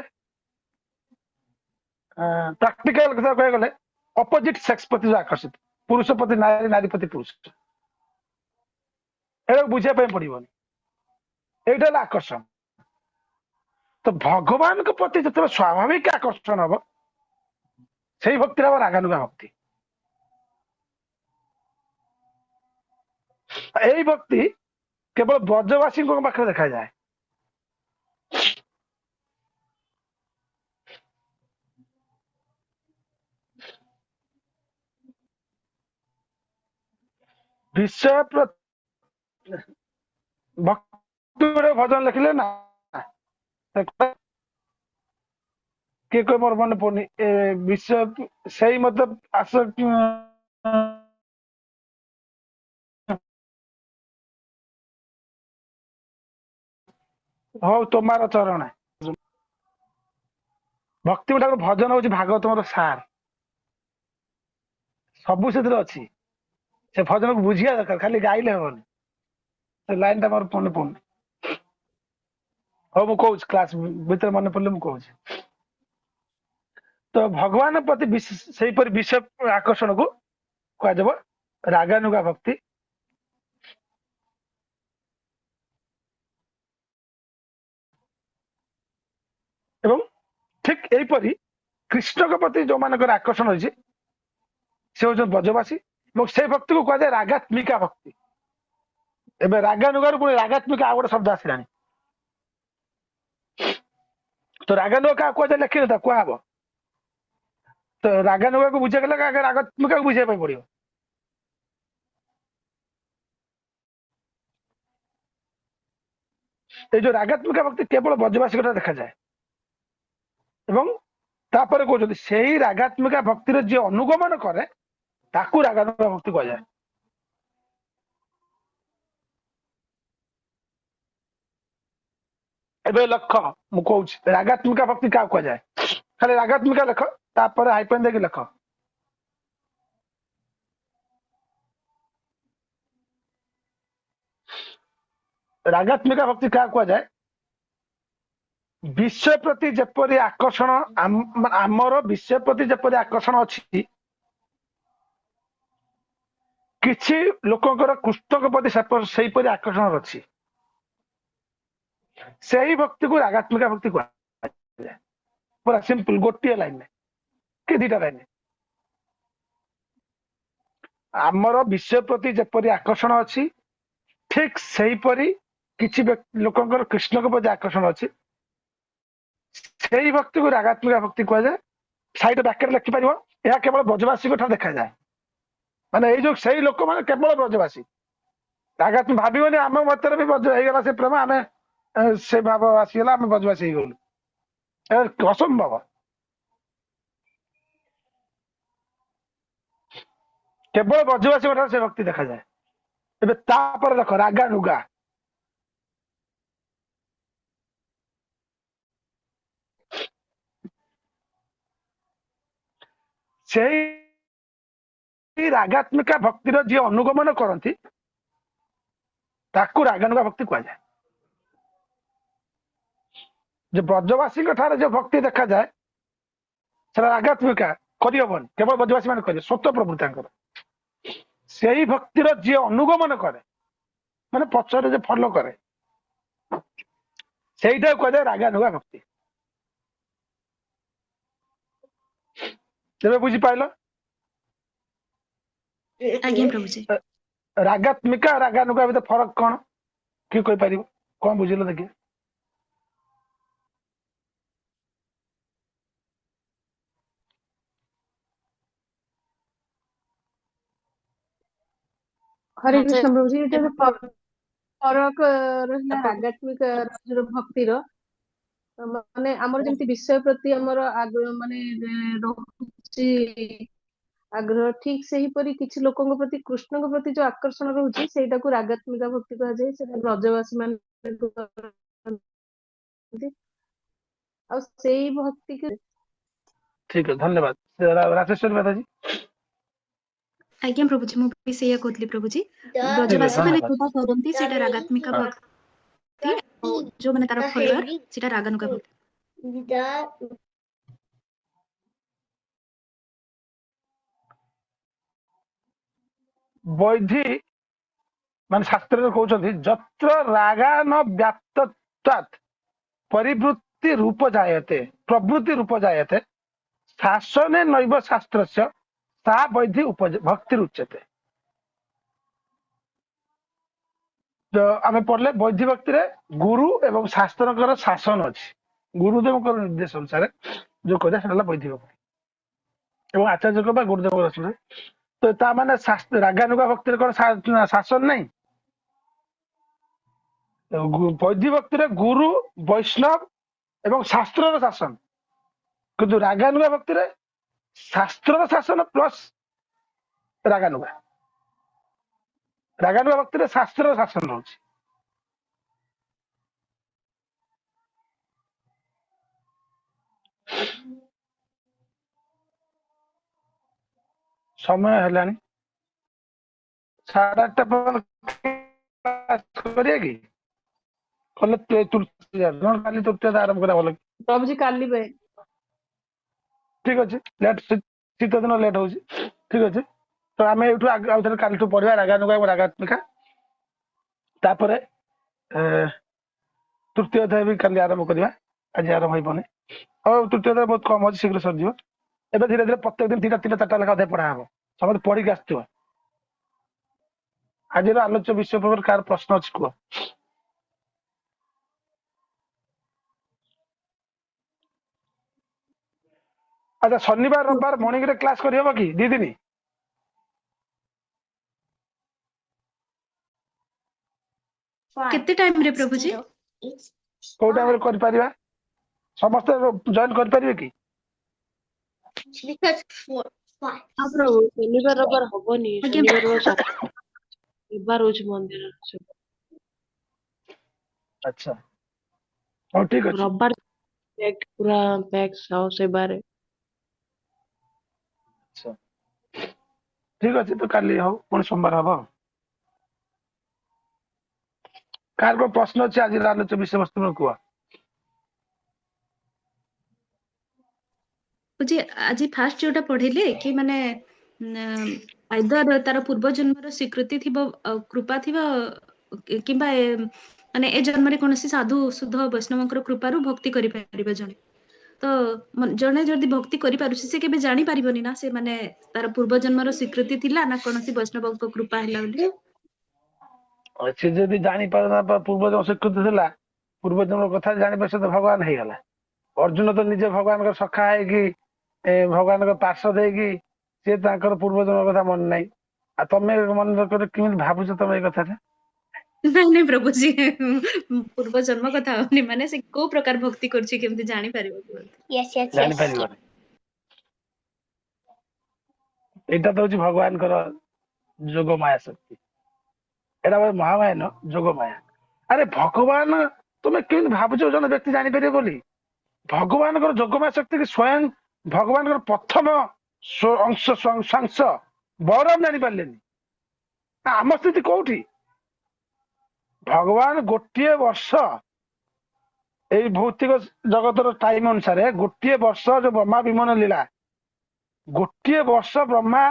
प्रैक्टिकल कथा कह गले अपोजिट सेक्स प्रति आकर्षित पुरुष प्रति नारी नारी प्रति पुरुष ये बुझापी पड़ोनी यहाँ आकर्षण तो भगवान के प्रति जो स्वाभाविक आकर्षण हम से भक्ति हम रागानुगा भक्ति यही भक्ति केवल ब्रजवासी पाखे देखा जाए विषय भक्ति भजन लिखिले ना କିଏ କହ ମୋର ମନେ ପଡୁନି ବିଷୟ ସେଇ ମତେ ଆସ ହଉ ତୋମାର ଚରଣ ଭକ୍ତି ଠାକୁର ଭଜନ ହଉଛି ଭାଗବତମର ସାର ସବୁ ସେଥିରେ ଅଛି। ସେ ଭଜନକୁ ବୁଝିବା ଦରକାର, ଖାଲି ଗାଇଲେ ହବନି। ସେ ଲାଇନ ଟା ମୋର ମନେ ପଡୁନି। ହଉ ମୁଁ କହୁଛି, କ୍ଲାସ ଭିତରେ ମନେ ପଡିଲେ ମୁଁ କହୁଛି। ତ ଭଗବାନ ପ୍ରତି ସେଇପରି ବିଷୟ ଆକର୍ଷଣକୁ କୁହାଯିବ ରାଗାନୁଗା ଭକ୍ତି। ଏବଂ ଠିକ ଏଇପରି କୃଷ୍ଣଙ୍କ ପ୍ରତି ଯୋଉମାନଙ୍କର ଆକର୍ଷଣ ରହିଛି ସେ ହଉଛନ୍ତି ବ୍ରଜବାସୀ, ଏବଂ ସେଇ ଭକ୍ତିକୁ କୁହାଯାଏ ରାଗାତ୍ମିକା ଭକ୍ତି। ଏବେ ରାଗାନୁଗାରୁ ପୁଣି ରାଗାତ୍ମିକା ଆଉ ଗୋଟେ ଶବ୍ଦ ଆସିଲାଣି। ତ ରାଗାନୁଗା କାହା କୁହାଯାଏ ଲେଖିଲେ ତା କୁହାହବ। ତ ରାଗାନୁଗାକୁ ବୁଝିବାକୁ ଗଲେ ଆଗେ ରାଗାତ୍ମିକାକୁ ବୁଝିବା ପାଇଁ ପଡିବ। এই ଯୋଉ ରାଗାତ୍ମିକା ଭକ୍ତି କେବଳ ବ୍ରଜବାସୀ କଥା ଦେଖାଯାଏ। ଏବଂ ତାପରେ କହୁଛନ୍ତି ସେଇ ରାଗାତ୍ମିକା ଭକ୍ତିରେ ଯିଏ ଅନୁଗମନ କରେ ତାକୁ ରାଗାନୁଗା ଭକ୍ତି କୁହାଯାଏ। ଏବେ ଲକ୍ଷ ମୁଁ କହୁଛି ରାଗାତ୍ମିକା ଭକ୍ତି କାହାକୁ କୁହାଯାଏ। ଖାଲି ରାଗାତ୍ମିକା ଲେଖ, ତାପରେ ହାଇପେନ ଦେଇକି ଲେଖ। ରାଗାତ୍ମିକା ଭକ୍ତି କାହାକୁ କୁହାଯାଏ? ବିଷୟ ପ୍ରତି ଯେପରି ଆକର୍ଷଣ ଆମର ବିଷୟ ପ୍ରତି ଯେପରି ଆକର୍ଷଣ ଅଛି, କିଛି ଲୋକଙ୍କର କୃଷ୍ଣଙ୍କ ପ୍ରତି ସେଇପରି ଆକର୍ଷଣ ଅଛି। ସେହି ଭକ୍ତିକୁ ରାଗାତ୍ମିକା ଭକ୍ତି କୁହାଯାଏ। ପୁରା ସିମ୍ପଲ, ଗୋଟିଏ ଲାଇନ କି ଦିଟା ଲାଇନ। ଆମର ବିଷୟ ପ୍ରତି ଯେପରି ଆକର୍ଷଣ ଅଛି, ଠିକ ସେହିପରି କିଛି ଲୋକଙ୍କର କୃଷ୍ଣଙ୍କ ପ୍ରତି ଆକର୍ଷଣ ଅଛି, ସେଇ ଭକ୍ତିକୁ ରାଗାତ୍ମିକା ଭକ୍ତି କୁହାଯାଏ। ସାଇଡ ବାକ୍ୟରେ ଲେଖିପାରିବ ଏହା କେବଳ ବ୍ରଜବାସୀଙ୍କ ଠାରେ ଦେଖାଯାଏ। ମାନେ ଏଇ ଯୋଉ ସେଇ ଲୋକମାନେ କେବଳ ବ୍ରଜବାସୀ। ରାଗାତ୍ମିକ ଭାବିବନି ଆମ ମତରେ ବି ବ୍ରଜ ହେଇଗଲା ସେ ପ୍ରେମ, ଆମେ ସେ ଭାବ ଆସିଗଲା ଆମେ ବ୍ରଜବାସୀ ହେଇଗଲୁ, ଅସମ୍ଭବ। କେବଳ ବ୍ରଜବାସୀଙ୍କ ଠାରେ ସେ ଭକ୍ତି ଦେଖାଯାଏ। ଏବେ ତାପରେ ଦେଖ ରାଗାନୁଗା। ସେଇ ରାଗାତ୍ମିକା ଭକ୍ତିର ଯିଏ ଅନୁଗମନ କରନ୍ତି ତାକୁ ରାଗାନୁଗା ଭକ୍ତି କୁହାଯାଏ। ଯେ ବ୍ରଜବାସୀଙ୍କ ଠାରେ ଯୋଉ ଭକ୍ତି ଦେଖାଯାଏ ସେଟା ରାଗାତ୍ମିକା କରିହବନି, କେବଳ ବ୍ରଜବାସୀ ମାନେ କରିବେ, ସ୍ୱତଃ ପ୍ରଭୁ ତାଙ୍କର। ସେଇ ଭକ୍ତିର ଯିଏ ଅନୁଗମନ କରେ, ମାନେ ପଛରେ ଯେ ଫଲୋ କରେ, ସେଇଟାକୁ କୁହାଯାଏ ରାଗାନୁଗା ଭକ୍ତି। ତେବେ ବୁଝିପାରିଲ? ଆଜ୍ଞା ପ୍ରଭୁଜୀ। ରାଗାତ୍ମିକା ରାଗାନୁଗା ଭିତରେ ଫରକ କଣ କିଏ କହିପାରିବ? କଣ ବୁଝିଲ ଦେଖି? ହରେ କୃଷ୍ଣ ପ୍ରଭୁଜୀ, ଏଇଟା ଫରକ ରହିଲା ରାଗାତ୍ମିକ ଯୋଉ ଭକ୍ତିର। ମାନେ ଆମର ଯେମିତି ବିଷୟ ପ୍ରତି ଆମର ମାନେ ରହୁଛି ଆଗ୍ରହ, ଠିକ ସେହିପରି କିଛି ଲୋକଙ୍କ ପ୍ରତି କୃଷ୍ଣଙ୍କ ପ୍ରତି ଯୋଉ ଆକର୍ଷଣ ରହୁଛି ସେଇଟାକୁ ରାଗାତ୍ମିକା ଭକ୍ତି କୁହାଯାଏ। ସେଟା ବ୍ରଜବାସୀ ମାନେ ଆଉ ସେଇ ଭକ୍ତି ଠିକ ଅଛି, ଧନ୍ୟବାଦ ରାଜେଶ୍ୱରୀ ମାତାଜୀ। ଆଜ୍ଞା ପ୍ରଭୁଜୀ, ମୁଁ ବି ସେଇଆ କହୁଥିଲି ପ୍ରଭୁଜୀ। ବ୍ରଜବାସୀ ମାନେ ଯୋଉଟା କରନ୍ତି ସେଇଟା ରାଗାତ୍ମିକା ଭକ୍ତି, ଆଉ ଯୋଉମାନେ ତାର ଫଲୋଅର ସେଇଟା ରାଗାନୁଗା ଭକ୍ତି। ବୈଧି ମାନେ ଶାସ୍ତ୍ରରେ କହୁଛନ୍ତି ଯତ୍ର ରାଗାନ ବ୍ୟାପ୍ତାତ୍ ପରିବୃତ୍ତି ରୂପ ଜାୟତେ ପ୍ରବୃତ୍ତି ରୂପ ଜାୟତେ ଶାସନେ ନୈବ ଶାସ୍ତ୍ରସ୍ୟ ତା ବୈଧି ଭକ୍ତି ଉଚ୍ୟତେ। ତ ଆମେ ପଢିଲେ ବୈଧି ଭକ୍ତିରେ ଗୁରୁ ଏବଂ ଶାସ୍ତ୍ରଙ୍କର ଶାସନ ଅଛି, ଗୁରୁଦେବଙ୍କର ନିର୍ଦ୍ଦେଶ ଅନୁସାରେ ଯୋଉ କହିଲେ ସେଟା ହେଲା ବୈଧି ଭକ୍ତି, ଏବଂ ଆଚାର୍ଯ୍ୟଙ୍କ ବା ଗୁରୁଦେବଙ୍କ ରଚନା। ତ ତା ମାନେ ରାଗାନୁଗା ଭକ୍ତିରେ କଣ ଶାସନ ନାହିଁ? ବୈଧି ଭକ୍ତିରେ ଗୁରୁ, ବୈଷ୍ଣବ ଏବଂ ଶାସ୍ତ୍ରର ଶାସନ କିନ୍ତୁ ରାଗାନୁଗା ଭକ୍ତିରେ ଶାସ୍ତ୍ରର ଶାସନ ପ୍ଲସ୍ ରାଗାନୁଗା ଭକ୍ତିରେ ଶାସ୍ତ୍ରର ଶାସନ ରହୁଛି। ସମୟ ହେଲାଣି 8:30 କରିବା କି କଲେ କାଲି ତୃତୀୟ ଆରମ୍ଭ କରିବା ଭଲ। ପ୍ରଭୁଜୀ କାଲି ପାଇଁ ଠିକ ଅଛି ଲେଟ୍ ଶୀତ ଦିନ ଲେଟ୍ ହଉଛି ଠିକ ଅଛି। ତ ଆମେ ଏଇଠୁ ଆଉ ଥରେ କାଲିଠୁ ପଢିବା ରାଗାନୁଗା ଏବଂ ରାଗାତ୍ମିକା ତାପରେ ତୃତୀୟ ଅଧ୍ୟାୟ ବି କାଲି ଆରମ୍ଭ କରିବା ଆଜି ଆରମ୍ଭ ହେଇପାରୁନି। ଆଉ ତୃତୀୟ ଅଧ୍ୟାୟ ବହୁତ କମ ଅଛି ଶୀଘ୍ର ସରିଯିବ। ଏବେ ଧୀରେ ଧୀରେ ପ୍ରତ୍ୟେକ ଦିନ 3ଟା 4ଟା ଲେଖା ଅଧ୍ୟାୟ ପଢା ହବ ସମସ୍ତେ ପଢିକି ଆସିଥିବ। ଆଜିର ଆଲୋଚ୍ୟ ବିଷୟ ଉପରେ କାହାର ପ୍ରଶ୍ନ ଅଛି କୁହ। ଆଚ୍ଛା ଶନିବାର ରବିବାର ମର୍ଣ୍ଣିଂ ରେ କ୍ଲାସ କରିହବ କି 2 ଦିନ? କେତେ ଟାଇମ ରେ ପ୍ରଭୁଜୀ? କୋଉ ଟାଇମରେ କରିପାରିବା? ସମସ୍ତେ ଜଏନ କରିପାରିବେ କି? ହଁ ପ୍ରଭୁ ଶନିବାର ରବିବାର ହବନି। ଆଜ୍ଞା। ଶନିବାର ରବିବାର ରହୁଛି ମନ୍ଦିର ଆଚ୍ଛା ହଉ ଠିକ ଅଛି। ରବିବାର ପୁରା ପ୍ୟାକ୍ ସେବାରେ। ଆଚ୍ଛା ଠିକ ଅଛି ତ କାଲି ହଉ ପୁଣି ସୋମବାର ହବ। କାହାର କୋଉ ପ୍ରଶ୍ନ ଅଛି ଆଜିର ଆଲୋଚ୍ୟ ବିଷୟବସ୍ତୁ କୁହ। ଆଜି ଫାଷ୍ଟ ଯୋଉଟା ପଢିଲେ କି ମାନେ ଆଇଦର ତାର ପୂର୍ବ ଜନ୍ମର ସ୍ୱୀକୃତି ଥିବ କୃପା ଥିବ କିମ୍ବା ମାନେ ଏ ଜନ୍ମରେ କୌଣସି ସାଧୁ ଶୁଦ୍ଧ ବୈଷ୍ଣବଙ୍କର କୃପାରୁ ଭକ୍ତି କରିପାରିବ ଜଣେ। ତ ଜଣେ ଯଦି ଭକ୍ତି କରିପାରୁଛି ସେ କେବେ ଜାଣିପାରିବନି ନା ସେ ମାନେ ତାର ପୂର୍ବ ଜନ୍ମର ସ୍ୱୀକୃତି ଥିଲା ନା କୌଣସି ବୈଷ୍ଣବଙ୍କ କୃପା ହେଲା ବୋଲି। ସେ ଯଦି ଜାଣିପାରନା ପୂର୍ବଜନ୍ମ ସ୍ୱୀକୃତି ଥିଲା ପୂର୍ବଜନ୍ମ କଥା ଜାଣିପାରେ ସେ ତ ଭଗବାନ ହେଇଗଲା। ଅର୍ଜୁନ ତ ନିଜେ ଭଗବାନଙ୍କ ସଖା ହେଇକି ଭଗବାନଙ୍କ ପାର୍ଶ୍ୱ ଦେଇକି ସିଏ ତାଙ୍କର ପୂର୍ବଜନ୍ମ କଥା ମନେ ନାହିଁ। ଆଉ ତମେ ମନେ ରଖ କେମିତି ଭାବୁଛ ତମେ ଏଇ କଥାଟା? ନାଇଁ ପ୍ରଭୁଜୀ ପୂର୍ବ ଜନ୍ମ କଥା ହଉନି ମାନେ ସେ କୋଉ ପ୍ରକାର ଭକ୍ତି କରୁଛି କେମିତି ଜାଣିପାରିବ? ଜାଣିପାରିବନି। ଏଇଟା ତ ହଉଛି ଭଗବାନଙ୍କର ଯୋଗ ମାୟା ଶକ୍ତି। ଏଇଟା ମହାମାୟା ନୁହଁ ଯୋଗ ମାୟା। ଆରେ ଭଗବାନ ତମେ କେମିତି ଭାବୁଛ ଜଣେ ବ୍ୟକ୍ତି ଜାଣିପାରିବ ବୋଲି? ଭଗବାନଙ୍କର ଯୋଗମାୟା ଶକ୍ତି କି ସ୍ୱୟଂ ଭଗବାନଙ୍କର ପ୍ରଥମ ଅଂଶ ବଳରାମ ଜାଣିପାରିଲେନି। ଆମ ସ୍ଥିତି କୋଉଠି? ଭଗବାନ ଗୋଟିଏ ବର୍ଷ ଏଇ ଭୌତିକ ଜଗତର ଟାଇମ ଅନୁସାରେ ଗୋଟିଏ ବର୍ଷ ଯୋଉ ବ୍ରହ୍ମା ବିମନ ଲୀଳା ଗୋଟିଏ ବର୍ଷ ବ୍ରହ୍ମା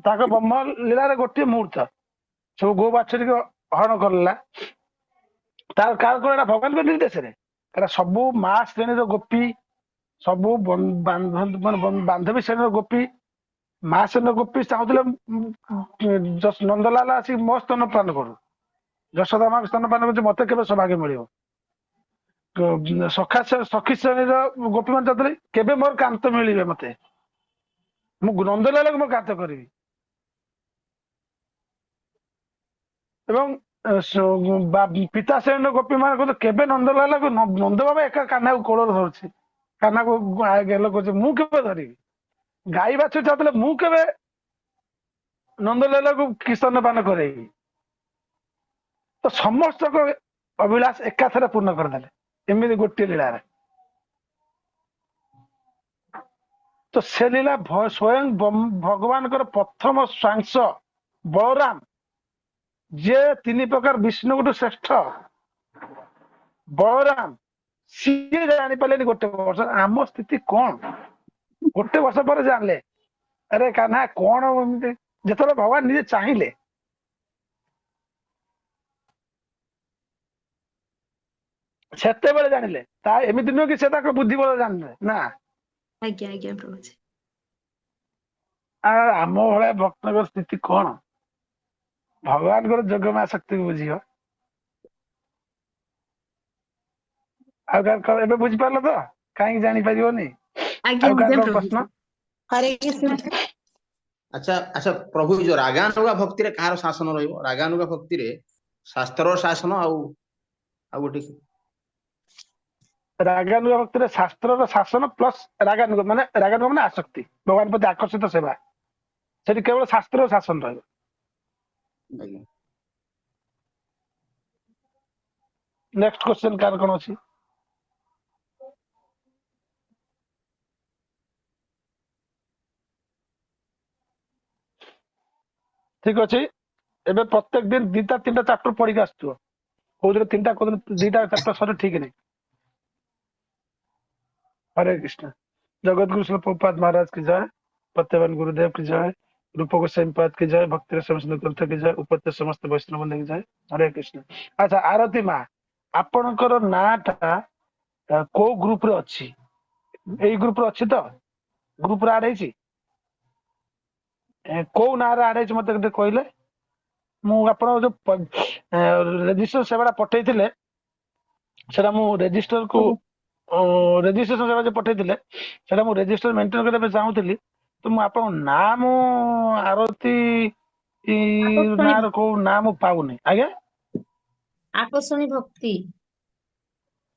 ତାଙ୍କ ବ୍ରହ୍ମ ଲୀଳାରେ ଗୋଟିଏ ମୁହୂର୍ତ୍ତ ସବୁ ଗୋ ବାଛୁରୀକୁ ହରଣ କରିଲା। ତାର କାରଣ କଣ? ଏଟା ଭଗବାନଙ୍କ ନିର୍ଦ୍ଦେଶରେ। ଏଟା ସବୁ ମା ଶ୍ରେଣୀର ଗୋପୀ ସବୁ ବାନ୍ଧବୀ ଶ୍ରେଣୀର ଗୋପୀ ମା ଶ୍ରେଣୀର ଗୋପୀ ଚାହୁଁଥିଲେ ନନ୍ଦଲାଲ ଆସିକି ମୋ ସ୍ତନ ପାନ କରୁ। ଯଶୋଦା ମାଙ୍କ ସ୍ତନ ପାନ କରୁଛି ମତେ କେବେ ସୌଭାଗ୍ୟ ମିଳିବ। ସଖୀ ଶ୍ରେଣୀର ଗୋପୀ ମାନେ ଚାହୁଁଥିଲେ କେବେ ମୋର କାନ୍ତ ମିଳିବେ ମତେ, ମୁଁ ନନ୍ଦଲାଲକୁ ମୋ କାନ୍ତ କରିବି। ଏବଂ ପିତା ଶ୍ରେଣୀର ଗୋପୀ ମାନେ କହୁଥିଲେ କେବେ ନନ୍ଦଲାଲକୁ ନନ୍ଦ ବାବା ଏକା କାହ୍ନାକୁ କୋଳରେ ଧରୁଛି, କାହ୍ନାକୁ ଗେଲ କରୁଛି, ମୁଁ କେବେ ଧରିବି। ଗାଈ ବାଛୁରୀ ଚାହୁଁଥିଲେ ମୁଁ କେବେ ନନ୍ଦଲାଲକୁ କିଶନ ପାନ କରେଇବି। ତ ସମସ୍ତଙ୍କ ଅଭିଳାଷ ଏକାଥରେ ପୂର୍ଣ୍ଣ କରିଦେଲେ ଏମିତି ଗୋଟିଏ ଲୀଳାରେ। ତ ସେ ଲୀଳା ସ୍ୱୟଂ ଭଗବାନଙ୍କର ପ୍ରଥମ ସ୍ୱାଂଶ ବଳରାମ, ଯିଏ 3 ପ୍ରକାର ବିଷ୍ଣୁଙ୍କଠୁ ଶ୍ରେଷ୍ଠ ବଳରାମ, ସିଏ ଜାଣିପାରିଲେନି ଗୋଟେ ବର୍ଷ। ଆମ ସ୍ଥିତି କଣ? ଗୋଟେ ବର୍ଷ ପରେ ଜାଣିଲେ ଆରେ କାହ୍ନା କଣ ଏମିତି। ଯେତେବେଳେ ଭଗବାନ ନିଜେ ଚାହିଁଲେ ସେତେବେଳେ ଜାଣିଲେ। ତା ଏମିତି ନୁହେଁ କି ସେ ତାଙ୍କ ବୁଦ୍ଧି ବଳ ଜାଣିଲେ ନା। ଆଜ୍ଞା ପ୍ରଭୁଜୀ। ଆମ ଭଳିଆ ଭକ୍ତଙ୍କ ସ୍ଥିତି କଣ? ଭଗବାନଙ୍କର ଯୋଗମାୟା ଶକ୍ତିକୁ ବୁଝିବ। ଆଉ ଏବେ ବୁଝିପାରିଲ ତ କାହିଁକି ଜାଣିପାରିବନି? ଆଉ କାହାର କଣ ପ୍ରଶ୍ନ? ହରେ କୃଷ୍ଣ। ଆଚ୍ଛା ପ୍ରଭୁ ଯୋଉ ରାଗାନୁଗା ଭକ୍ତିରେ କାହାର ଶାସନ ରହିବ? ରାଗାନୁଗା ଭକ୍ତିରେ ଶାସ୍ତ୍ରର ଶାସନ ଆଉ ଗୋଟେ ରାଗାନୁଗ ଭକ୍ତିରେ ଶାସ୍ତ୍ରର ଶାସନ ପ୍ଲସ୍ ରାଗାନୁଗ ମାନେ ଆସକ୍ତି, ଭଗବାନ ପ୍ରତି ଆକର୍ଷିତ ସେବା। ସେଠି କେବଳ ଶାସ୍ତ୍ର ଶାସନ ରହିବ। ଆଜ୍ଞା। ନେକ୍ସଟ କ୍ୱେଶ୍ଚନ କାହାର କଣ ଅଛି? ଠିକ ଅଛି, ଏବେ ପ୍ରତ୍ୟେକ ଦିନ 2-3ଟା ଚାପ୍ଟର ପଢିକି ଆସୁଥିବ। କୋଉଦିନ 3ଟା କୋଉଦିନ 2ଟା ଚାପ୍ଟର ସରେ ଠିକ ନାହିଁ। हरे कृष्ण। जगत गुरु श्री प्रभुपाद महाराज की जय, सत्यवान गुरुदेव की जय, रूप गोस्वामी पाद की जय, भक्ति रस ग्रंथ की जय, उपस्थित समस्त वैष्णव बंधु की जय। हरे कृष्ण। अच्छा आरती माँ, आपणकर नाटा को ग्रुप रे अछि? एई ग्रुप रे अछि तो? ग्रुप रे आड हैछि? को ना रे आड हैछि मते कहले? मु आपण जो रजिस्टर सेवा पठेइथिले सेटा मु रजिस्टर को रेजिस्ट्रेशन सेवा जो पठेइथिले सेटा मु रजिस्टर मेंटेन करबा पे चाहूतली, तो मु आपण नाम आरती आकर्षणी नार को नाम पाउनी। आज्ञा आकर्षणी भक्ति।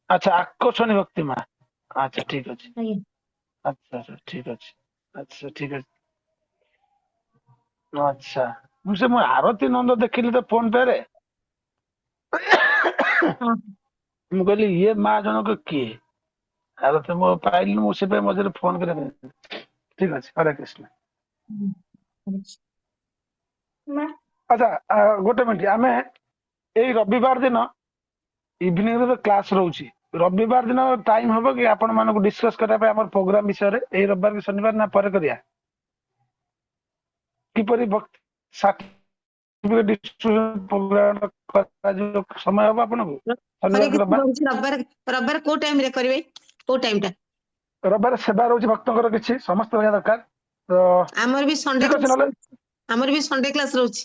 अच्छा आकर्षणी भक्ति माँ। अच्छा ठीक अछि। आଜ୍ଞା। अच्छा अच्छा ठीक अछि। अच्छा ठीक अछि। अच्छा मुझे मु आरती नंद देखिली तो फोन पे रे, ହଁ मु कहली ये माँ जनक किए? आरती मो पाइली मु से पे मझे फोन करे। ठीक अछि। हरे कृष्ण। अच्छा गोटे मिनिट, आमे एई रविवार दिन इवनिंग रे क्लास रहउची, रविवार दिन टाइम हबो कि आपण मानको डिस्कस करा पे हमर प्रोग्राम विषय रे? एई रविवार की शनिवार ना परे करिया? किपरि सर्टिफिकेट डिस्ट्रीब्यूशन प्रोग्राम करा जो समय हबो आपनको हरे शनिवार की कृष्ण रविवार? ରହୁଛି ରବିବାର ରବିବାର କୋଉ ଟାଇମ ରେ କରିବେ? କୋଉ ଟାଇମ ଟା? रविवार सेवा रहउची भक्तଙ୍କର କିଛି ସମସ୍ତ ରହିବା ଦରକାର। ତ ଆମର ବି ସଣ୍ଡେ ठीक ଅଛି, କ୍ଲାस नले ରହୁଛି। ଆମର ବି ସଣ୍ଡେ କ୍ଲାସ ରହୁଛି।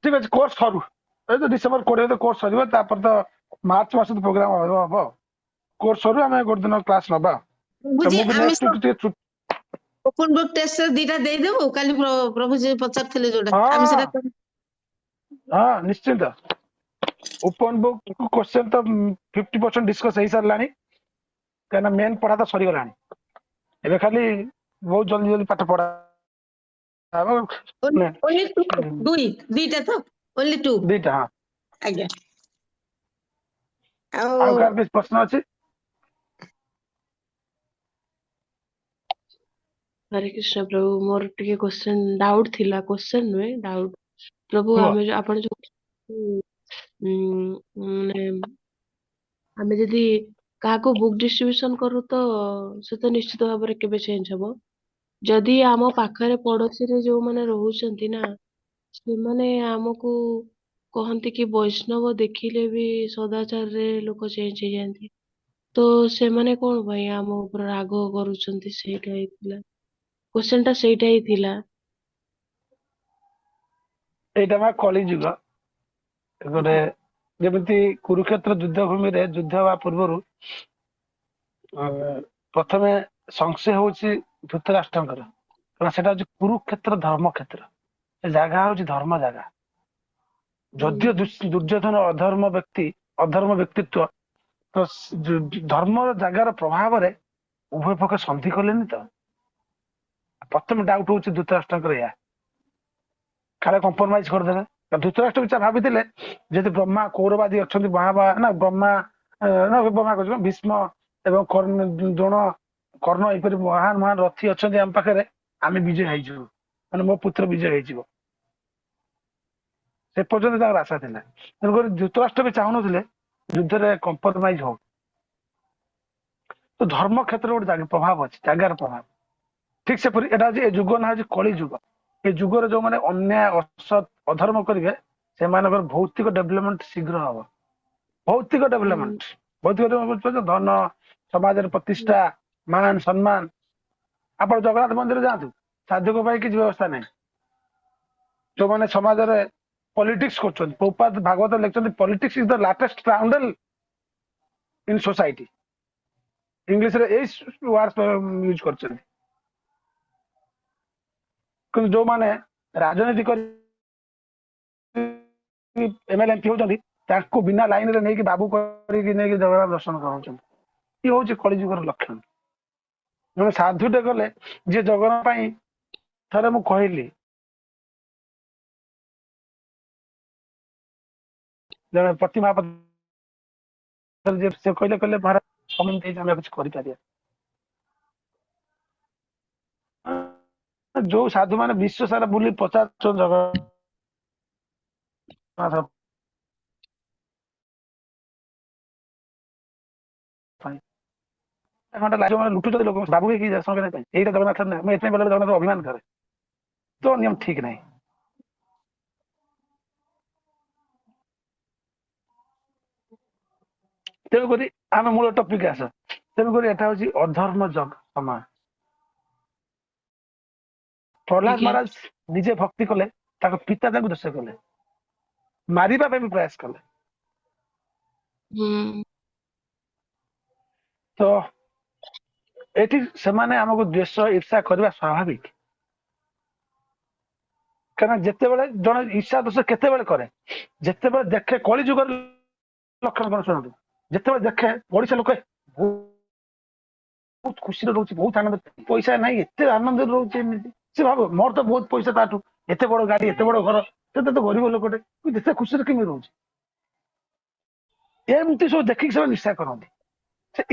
ठीक अछि। कोर्स सरू ए तो डिसेंबर 20 तो कोर्स सरीबो, तापर तो मार्च मास प्रोग्राम हबो। कोर्स सरू आमे गोटे दिन क्लास नबा। तो ବୁଝି मु भी ଆମେ नेक्स्ट वीक टे ଓପନ ବୁକ୍ ଟେଷ୍ଟ ଦିଟା ଦେଇଦେବୁ କାଲି ପ୍ରଭୁ ଯେ ପଚାରିଥିଲେ ଯୋଉଟା ଆମେ हाँ ସେଟା हाँ निश्चिंत। ओपन बुक क्वेश्चन तो 50% डिस्कस हो सारानी, कहना मेन पढ़ा तो सरीगला। एबे खाली बहुत जल्दी जल्दी पाठ पढ़ा ओनली टू ଦୁଇ ଦିଟା ତ ଓनली ଟୁ। दीटा। हाँ ଆଜ୍ଞା। आउ ଆଉ कार किछ प्रश्न अछि? हरे कृष्ण प्रभु, मोर टिके क्वेश्चन डाउट थिला, क्वेश्चन नुहे डाउट। प्रभु हुआ आमे आपण जो माने आमे जदि काहाको बुक डिस्ट्रीब्यूशन करू तो से तो निश्चित भाବରେ केबे चेंज हबो। जदि आम पाखरे पड़ोसी रे जो माने रहुचंती ना, ସେମାନେ ଆମକୁ କହନ୍ତି କି ବୈଷ୍ଣବ ଦେଖିଲେ ବି ସଦାଚାରରେ ଲୋକ ଚେଞ୍ଜ ହେଇଯାନ୍ତି, ତ ସେମାନେ କଣ ପାଇଁ ଆମ ଉପରେ ରାଗ କରୁଛନ୍ତି? ସେଇଟା ହିଁ ଥିଲା क्वेश्चन ଟା, ସେଇଟା ହିଁ ଥିଲା। एटा मा कली जुग गोटे जेमिति कुरुक्षेत्र युद्ध भूमि रे युद्ध हवा पूर्वरु प्रथमे संशय होची धृतराष्ट्रଙ୍କର, कारण सेटा होची कुरुक्षेत्र धर्म क्षेत्र। ए जागा होची धर्म जागा। यद्य दुर्योधन अधर्म व्यक्तित्व, तो धर्म जगार प्रभाव रे उभय पक्ष संधि कलेनी। तो प्रथम डाउट होची धृतराष्ट्रଙ୍କର या काले कंप्रोमाइज करदेवे। धृतराष्ट्र विचार भाभी जदि ब्रह्मा कौरवादी अच्छा ना ब्रह्मा ना ब्रह्मा कह भीष्म एवं कर्ण द्रोण कर्ण यपरि महान महान रथी अच्छा आम पाखे आम विजय हो मैंने मो पुत्र विजय हो से पर्यंत आशा था। तेणुक धृतराष्ट्र भी चाहून युद्ध में कंप्रोमाइज हो। तो धर्म क्षेत्र गोटे प्रभाव अच्छी जगार प्रभाव ठीक से ये जुग ना कली जुग। ये जुगर जो मैंने अन्याय असत अधर्म करेंगे से भौतिक डेवलपमेंट शीघ्र हम। भौतिक डेवलपमेंट धन समाज प्रतिष्ठा मान सम्मान। आप जगन्नाथ मंदिर जातु साधुक किसी व्यवस्था नहीं। जो मैंने समाज में पॉलिटिक्स कर भागवत लिखते politics is the latest scoundrel in society. English रे वर्ड यूज कर जो मैंने राजनीति कर एमएलए एमपी होती बिना लाइन रे नहीं बाबू कर जगन्नाथ दर्शन कर ये हूँ कलिजुगर लक्षण जन साधुटे गले जी जगन पाई थे मु कहली जन प्रतिमा से कहले कहले महाराज समय आम कुछ कर जो साधु मैंने विश्व सारा बुली 50 जगन्नाथ लुटुच लोक बाबू की दर्शन करने यही जगन्नाथ मुझे बेले जगन्नाथ अभिमान करे तो नियम ठीक नहीं तेणुक आम मूल टपिक आस तेणुक एटा हूँ अधर्म जग समय प्रहलाद ଆଜ୍ଞା महाराज निजे भक्ति कले पिता दोष कले मारिबा भी प्रयास कले ହୁଁ तो एटी सेमाने हमको द्वेष ईर्षा करवा स्वाभाविक कहना जिते बड़े जन ईर्षा दोष केते करे जिते बड़े देखे कली जुग लक्षण कौन शुणु जिते बड़े देखे ओडिशा लोक बहुत खुशी रोचे बहुत आनंद पैसा नहीं एत आनंद रोचे से भाव मोर तो बहुत पैसा ताठू एत बड़ गाड़ी एत बड़ घर से तो गरीब लोकटे जिते खुशी कमी रोचे एमती सब देखिक सब निशा करती से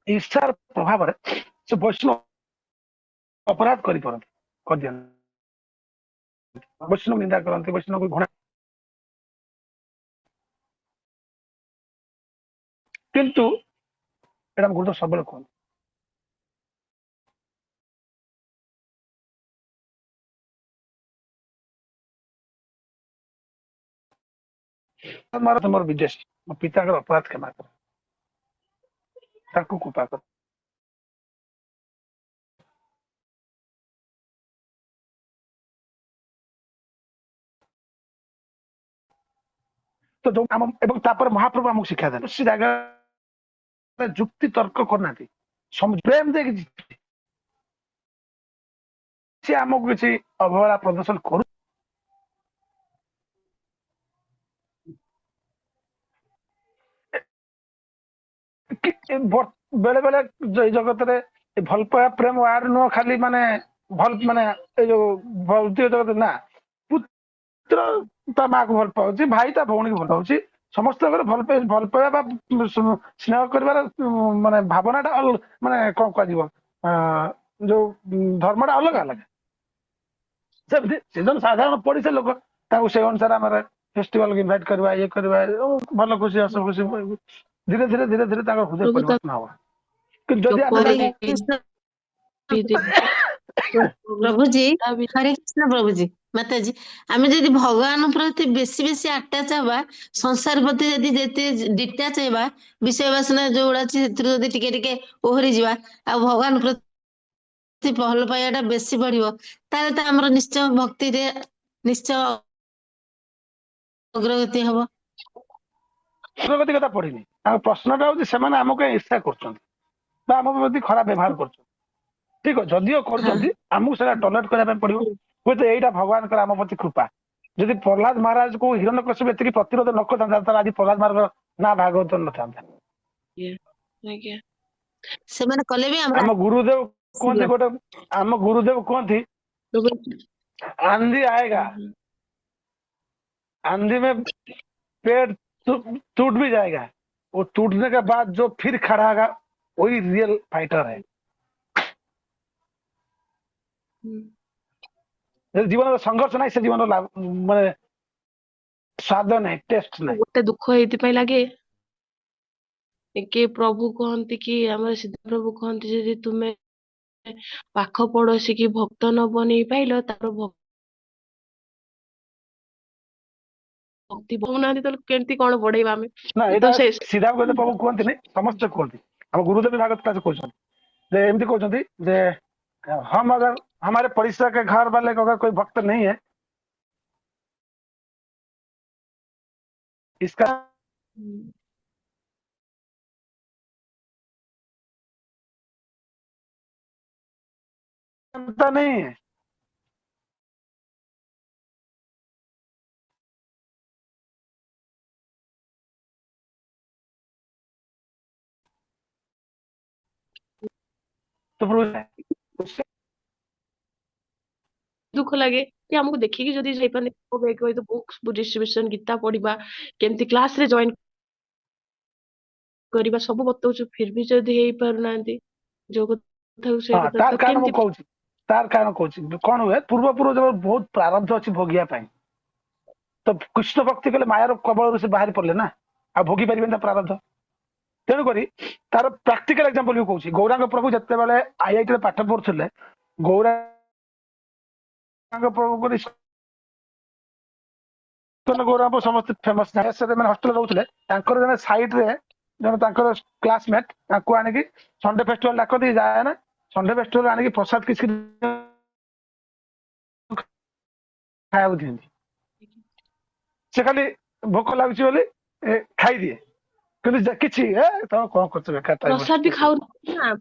ईर्षार प्रभाव से वैष्णव अपराध कर वैष्णव निंदा करते वैष्णव को घृणा किंतु एटा गुरुदेव सब कहते तुम विदेश मो पिता अपराध क्षमा कर कृपा कर तो जो महाप्रभु आमको शिक्षा दे उस जगह जुक्ति तर्क करना प्रेम दे आमको किसी अवहेला प्रदर्शन करू बेले बेले जगत रे भल पाया प्रेम वार नुह खाली माने भल माने जो भौतिक जगत ना पुत्र ता माँ को भल पाऊँ भाई ता भौणी को भल पाऊँ समस्त भल पाया स्नेह कर माने भावनाटा माने कौन कह जो धर्मटा अलग अलग से जन साधारण पड़ोसी लोक से अनुसार आम फेस्टिवल इनभाइट करवा ये करवा भल खुशी हस खुशी धीरे धीरे धीरे धीरे हृदय प्रभु परिवर्तन हम कि ତାପରେ हरे कृष्ण प्रभु जी हरे कृष्ण प्रभु जी माता जी आमे जदि भगवान प्रति बेसी बेसी अटैच हवा संसार प्रति जदि जेते डिटैच हेबा विषय वासना जोड़ा अछि सेतिर जदि टिके टिके ओहरी जिवा आ भगवान प्रति भल पाइबाटा बेसी बढ़िबो ताले त हमर निश्चय भक्ति रे निश्चय अग्रगति हबो प्रगति कथा पढ़ी प्रश्नटा हूँ आमको ईर्षा कर खराब व्यवहार कर ठीक है जदियो करमको से टॉलरेट करने पड़ो हूँ तो यही भगवान आम प्रति कृपा जदि प्रहलाद महाराज को हिरण्य कश्यप एति प्रतिरोध न करता आज प्रहलाद महाराज ना भागवत न था ଆଜ୍ଞା से माने कले भी हमरा आम गुरुदेव कहते गोटे आम गुरुदेव कहती प्रभु आंधी आएगा आंधी में पेड़ टूट भी जाएगा वो टूटने के बाद जो फिर खड़ा होगा वही रियल फाइटर है जीवन संघर्ष नहीं से जीवन माने स्वाद नहीं टेस्ट नहीं ଗୋଟେ ଦୁଃଖ ଏଇଥିପାଇଁ ଲାଗେ କି ପ୍ରଭୁ କହନ୍ତି କି ଆମର ସିଦ୍ଧ ପ୍ରଭୁ କହନ୍ତି ଯଦି ତୁମେ ପାଖ ପଡୋଶୀ କି ଭକ୍ତ ନ ବନେଇ ପାଇଲ ତାର ଭକ୍ତି ବନାନ୍ତି ତାହେଲେ କେମିତି କଣ ବଢେଇବା ଆମେ ना ତ एटा ସେ सीधा कहते प्रभु कहते नहीं समस्त कहते हम गुरुदेव भागवत क्लास कहते एमती कहते जे हम अगर हमारे परिसर के घर वाले को अगर कोई भक्त नहीं है इसका नहीं है तो प्रभु दुख लगे कि हमको देखिए जदि जाइपारे तो बुक्स डिस्ट्रीब्यूशन गीता पढ़ा केमती क्लास रे जॉइन करबा सब बताउछु फिर भी जदि हेई पारुना जो कथा से हाँ कथा तार तो कारण केमती मु कहूँ तार कारण कहूँ कौन हुए पूर्व पूर्व जब बहुत प्रारब्ध अच्छी भोगिया तो कृष्ण भक्ति कले मायार कबल से बाहर पड़े ना आ भोगी पारे प्रारब्ध तेणुक तार प्राक्टिकल एग्जांपल भी कहूँ गौरांग प्रभु जिते बड़े आईआईटी पाठ पढ़ुले गौरांग प्रभु गौरांग समस्त फेमस हस्टेल रोते जन सैड रे जन क्लासमेट आनिक संडे फेस्टिवल डाकती जाए ना संडे फेस्टिवल आनिक प्रसाद किसी खाया दिखती से खाली भोक लगुच बोली खाई दिए कि तुम कौन कर प्रसाद भी खाऊ ना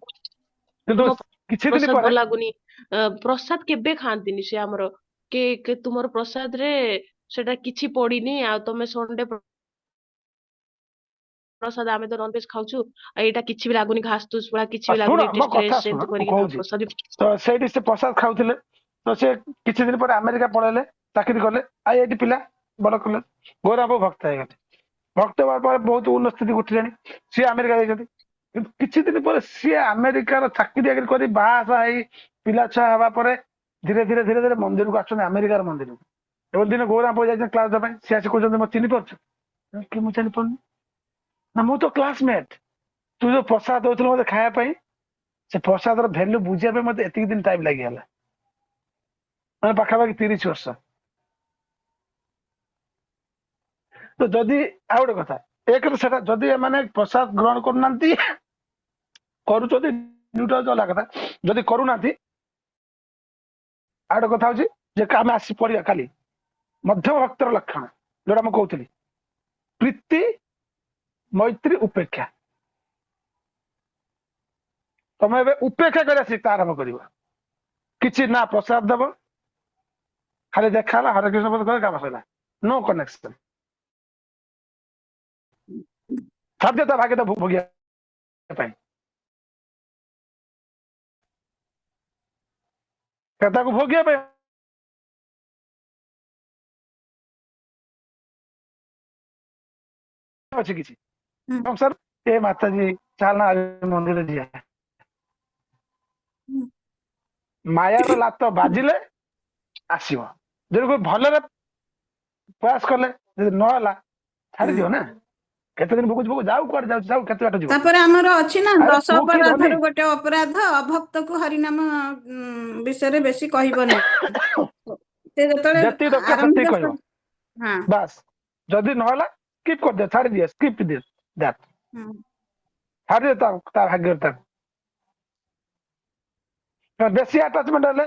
तुम किछि दिन प्रसाद पर भल लागुनी प्रसाद केबे खांतीनी से हमर के तुमर प्रसाद रे सेटा किछि पड़ीनी आ तमे संडे प्रसाद आमे तो नॉनवेज खाउछु आ एटा किछि भी लागुनी घास तुस पड़ा किछि भी शुण लागुनी मो कथा टेस्ट शुण एमती करिके कहूँ प्रसाद तो से प्रसाद खाऊले तो से किछि दिन पर अमेरिका पळेले चाकरी कले आईआईटी पिला बड़ कले गौरांग भक्त है भक्त हवा पर बहुत उन्नत स्थिति उठिले सी अमेरिका जाइछथि किछि दिन पर सी अमेरिकार चाकरी करी बाहा पिला छुआ हवा पर धीरे धीरे धीरे धीरे मंदिर को आछन अमेरिकार मंदिर को एवं दिन गौरांग पड़ जाइछन क्लास दबा सी आसी कहउछन म चिन्हि परछ कि मु चिन्हि परनी ना मु तो क्लासमेट तू जो प्रसाद दउथल मते खाया पई से प्रसाद भैल्यू बुझे मत एतिक दिन टाइम लगिगला मैं पाखापाखि 30 वर्ष तो जदि आ गोटे कथा एक जदि मैंने प्रसाद ग्रहण करना कथा जदि करूना आ गोटे कथा हूँ आम आसी पढ़ा खाली मध्यम भक्तर लक्षण जोटा मुझे कहती प्रीति मैत्री उपेक्षा तुम ए उपेक्षा कर शिक्षा आरंभ कर किसी ना प्रसाद देव खाली देखा हरे कृष्ण बोध कर काम सर नो कनेक्शन साध्यता भाग्यता भोगिया भोगिया अच्छी किसी संसार ए माता जी चलना मंदिर जी मायार लात बाजिले आसो जो कोई भल प्रयास कले ना छाड़ी दियो ना केते दिन भोगुच भोग जाऊ कुआड जाऊ केते बाट जीव तापर हमर अछि ना अरे 10 तू की अपराधर धनी गोटे अपराध अभक्त को हरिनाम विषय बेसी कहबो नै ते जतले जति दरकार सेति आरंभिक कहबो हां बस जदि न होला स्किप कर दे छाड़ी दिए स्किप दिस दैट छाड़ी दे ता भाग्य ता बेसी अटैचमेंट हेले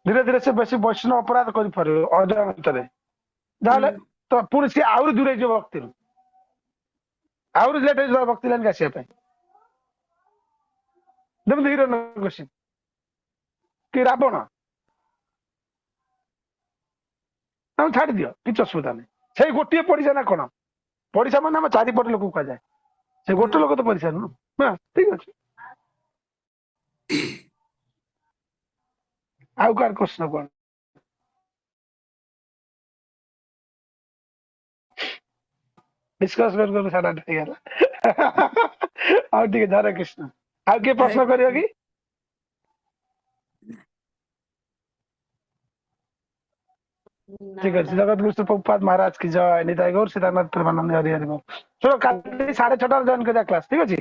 धीरे धीरे से बेसी वैष्णव अपराध करि परबे अजय जाले तो पुणी सी आउरी दूरे जो भक्ति आउरी लेट हो भक्ति लाइन आसिया पे देखो हीरो नगोसी कि रावण हम छाड़ी दियो किछ असुविधा नहीं से गोटे पड़िसा ना कौन पड़िसा मान आम चारिपट लोक कह जाए से गोटे लोक तो पड़िसा नु बस ठीक अच्छे आउ कार क्वेश्चन कौन डिस्कस कर सारा गला और ठीक है हरे कृष्ण आउ किए प्रश्न करियो कि ठीक है जगत गुरु प्रभुपाद महाराज की जय निताई गौर सीतानाथ प्रेमानंद हरि हरि बोल चलो कल 6:30 जॉइन करिया क्लास ठीक अछि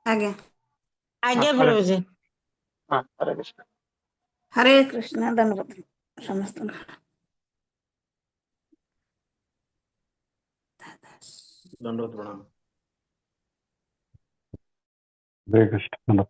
आगे आज्ञा हरे प्रभुजी हां हरे कृष्ण हरे कृष्ण धन्यवाद समस्त दंडवत प्रणाम हरे कृष्ण